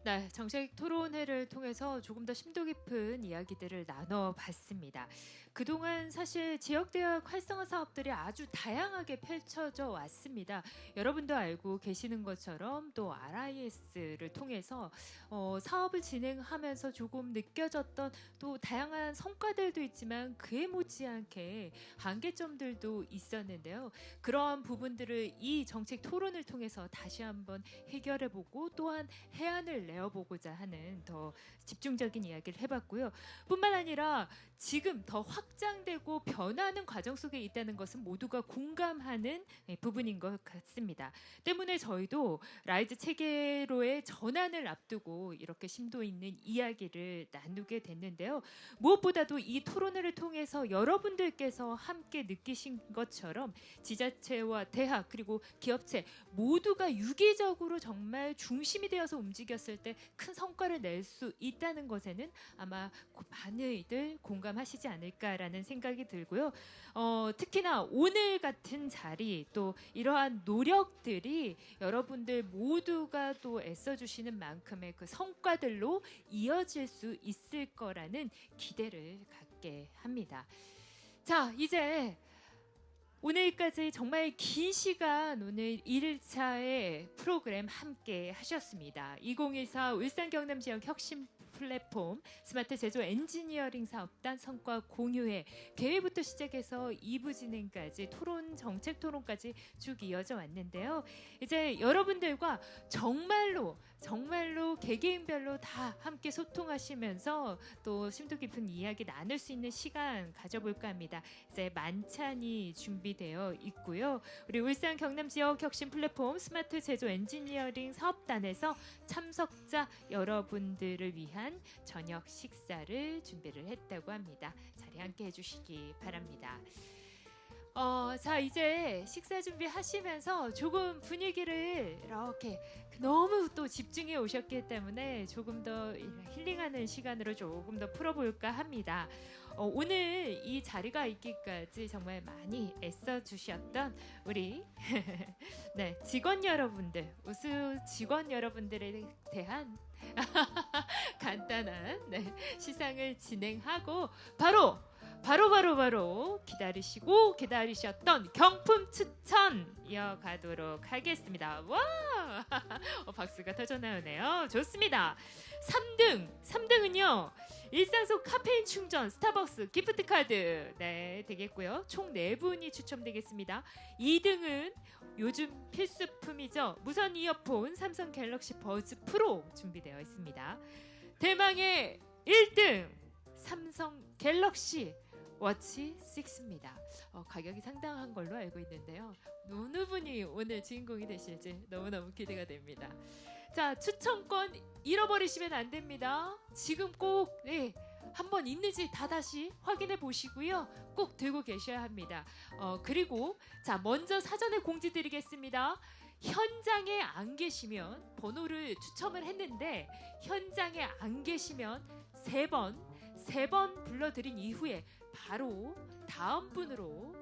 네, 정식 토론회를 통해서 조금 더 심도 깊은 이야기들을 나눠봤습니다. 그동안 사실 지역대학 활성화 사업들이 아주 다양하게 펼쳐져 왔습니다. 여러분도 알고 계시는 것처럼 또 RIS를 통해서 사업을 진행하면서 조금 느껴졌던 또 다양한 성과들도 있지만 그에 못지않게 한계점들도 있었는데요. 그러한 부분들을 이 정책 토론을 통해서 다시 한번 해결해보고 또한 해안을 내어보고자 하는 더 집중적인 이야기를 해봤고요. 뿐만 아니라 지금 더 확장되고 변화하는 과정 속에 있다는 것은 모두가 공감하는 부분인 것 같습니다. 때문에 저희도 라이즈 체계로의 전환을 앞두고 이렇게 심도 있는 이야기를 나누게 됐는데요. 무엇보다도 이 토론회를 통해서 여러분들께서 함께 느끼신 것처럼 지자체와 대학 그리고 기업체 모두가 유기적으로 정말 중심이 되어서 움직였을 때 큰 성과를 낼 수 있다는 것에는 아마 많이들 공감하시지 않을까라는 생각이 들고요. 특히나 오늘 같은 자리 또 이러한 노력들이 여러분들 모두가 또 애써주시는 만큼의 그 성과들로 이어질 수 있을 거라는 기대를 갖게 합니다. 자, 이제 오늘까지 정말 긴 시간 오늘 1일차의 프로그램 함께 하셨습니다. 2024 울산 경남 지역 혁신 플랫폼 스마트 제조 엔지니어링 사업단 성과 공유회 개회부터 시작해서 2부 진행까지 토론 정책 토론까지 쭉 이어져 왔는데요. 이제 여러분들과 정말로 개개인별로 다 함께 소통하시면서 또 심도 깊은 이야기 나눌 수 있는 시간 가져볼까 합니다. 이제 만찬이 준비되어 있고요. 우리 울산 경남 지역 혁신 플랫폼 스마트 제조 엔지니어링 사업단에서 참석자 여러분들을 위한 저녁 식사를 준비를 했다고 합니다. 자리 함께 해주시기 바랍니다. 자, 이제 식사 준비하시면서 조금 분위기를 이렇게 너무 또 집중해 오셨기 때문에 조금 더 힐링하는 시간으로 조금 더 풀어볼까 합니다. 오늘 이 자리가 있기까지 정말 많이 애써 주셨던 우리 네, 직원 여러분들, 우수 직원 여러분들에 대한 간단한 시상을 진행하고 바로 기다리셨던 경품 추천 이어가도록 하겠습니다. 와! 박수가 터져 나오네요. 좋습니다. 3등은요. 일상 속 카페인 충전 스타벅스 기프트 카드 되겠고요. 총 4분이 추첨되겠습니다. 2등은 요즘 필수품이죠. 무선 이어폰 삼성 갤럭시 버즈 프로 준비되어 있습니다. 대망의 1등 삼성 갤럭시 워치 6입니다. 가격이 상당한 걸로 알고 있는데요. 어느 분이 오늘 주인공이 되실지 너무너무 기대가 됩니다. 자, 추천권 잃어버리시면 안 됩니다. 지금 꼭 한번 있는지 다시 확인해 보시고요. 꼭 들고 계셔야 합니다. 그리고 자, 먼저 사전에 공지 드리겠습니다. 현장에 안 계시면 번호를 추첨을 했는데 현장에 안 계시면 3번 불러드린 이후에 바로 다음 분으로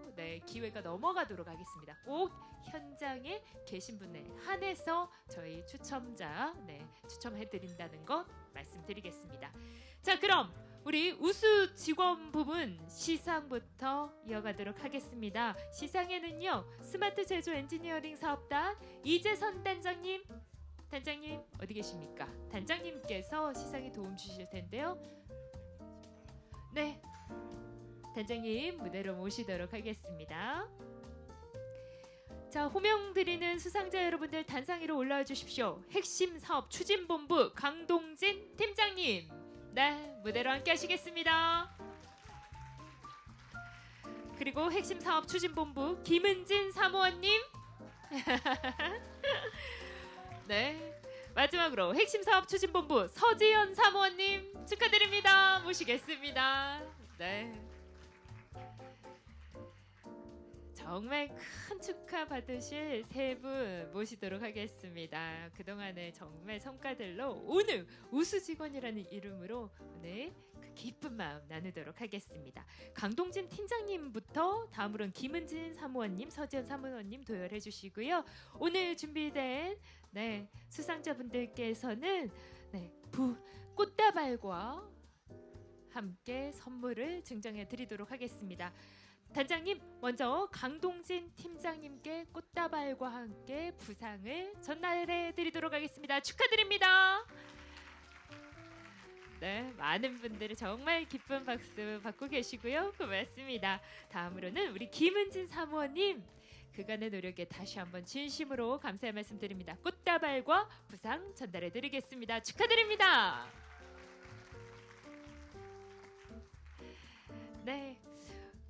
기회가 넘어가도록 하겠습니다. 꼭 현장에 계신 분에 한해서 저희 추첨자 추첨해드린다는 것 말씀드리겠습니다. 자, 그럼 우리 우수 직원 부분 시상부터 이어가도록 하겠습니다. 시상에는요, 스마트 제조 엔지니어링 사업단 이재선 단장님 어디 계십니까? 단장님께서 시상에 도움 주실 텐데요. 단장님 무대로 모시도록 하겠습니다. 자, 호명 드리는 수상자 여러분들 단상 위로 올라와 주십시오. 핵심 사업 추진본부 강동진 팀장님, 네, 무대로 함께 하시겠습니다. 그리고 핵심 사업 추진본부 김은진 사무원님, 네, 마지막으로 핵심 사업 추진본부 서지연 사무원님 축하드립니다. 모시겠습니다. 네. 정말 큰 축하 받으실 세 분 모시도록 하겠습니다. 그동안의 정말 성과들로 오늘 우수직원이라는 이름으로 오늘 그 기쁜 마음 나누도록 하겠습니다. 강동진 팀장님부터 다음으로는 김은진 사무원님, 서지연 사무원님 도열해 주시고요. 오늘 준비된 수상자분들께서는 꽃다발과 함께 선물을 증정해 드리도록 하겠습니다. 단장님, 먼저 강동진 팀장님께 꽃다발과 함께 부상을 전달해 드리도록 하겠습니다. 축하드립니다. 네, 많은 분들이 정말 기쁜 박수 받고 계시고요. 고맙습니다. 다음으로는 우리 김은진 사무원님, 그간의 노력에 다시 한번 진심으로 감사의 말씀 드립니다. 꽃다발과 부상 전달해 드리겠습니다. 축하드립니다. 네,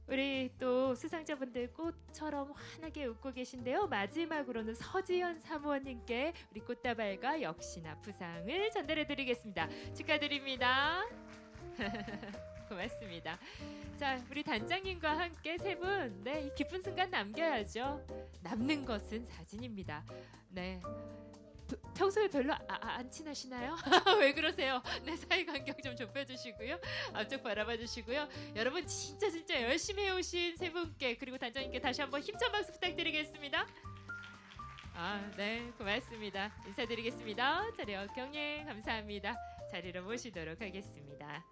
우리 또 수상자분들 꽃처럼 환하게 웃고 계신데요. 마지막으로는 서지연 사무원님께 우리 꽃다발과 역시나 부상을 전달해 드리겠습니다. 축하드립니다. 고맙습니다. 자, 우리 단장님과 함께 세 분, 이 기쁜 순간 남겨야죠. 남는 것은 사진입니다. 네. 평소에 별로 안 친하시나요? 왜 그러세요? 네, 사이간격 좀 좁혀주시고요. 앞쪽 바라봐 주시고요. 여러분 진짜 열심히 해오신 세 분께 그리고 단장님께 다시 한번 힘찬 박수 부탁드리겠습니다. 네, 고맙습니다. 인사드리겠습니다. 자리 경례 감사합니다. 자리로 모시도록 하겠습니다.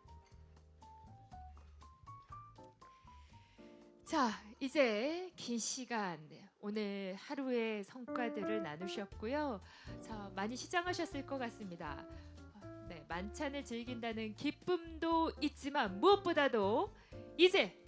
자, 이제 긴 시간 오늘 하루의 성과들을 나누셨고요. 자, 많이 시장하셨을 것 같습니다. 네, 만찬을 즐긴다는 기쁨도 있지만 무엇보다도 이제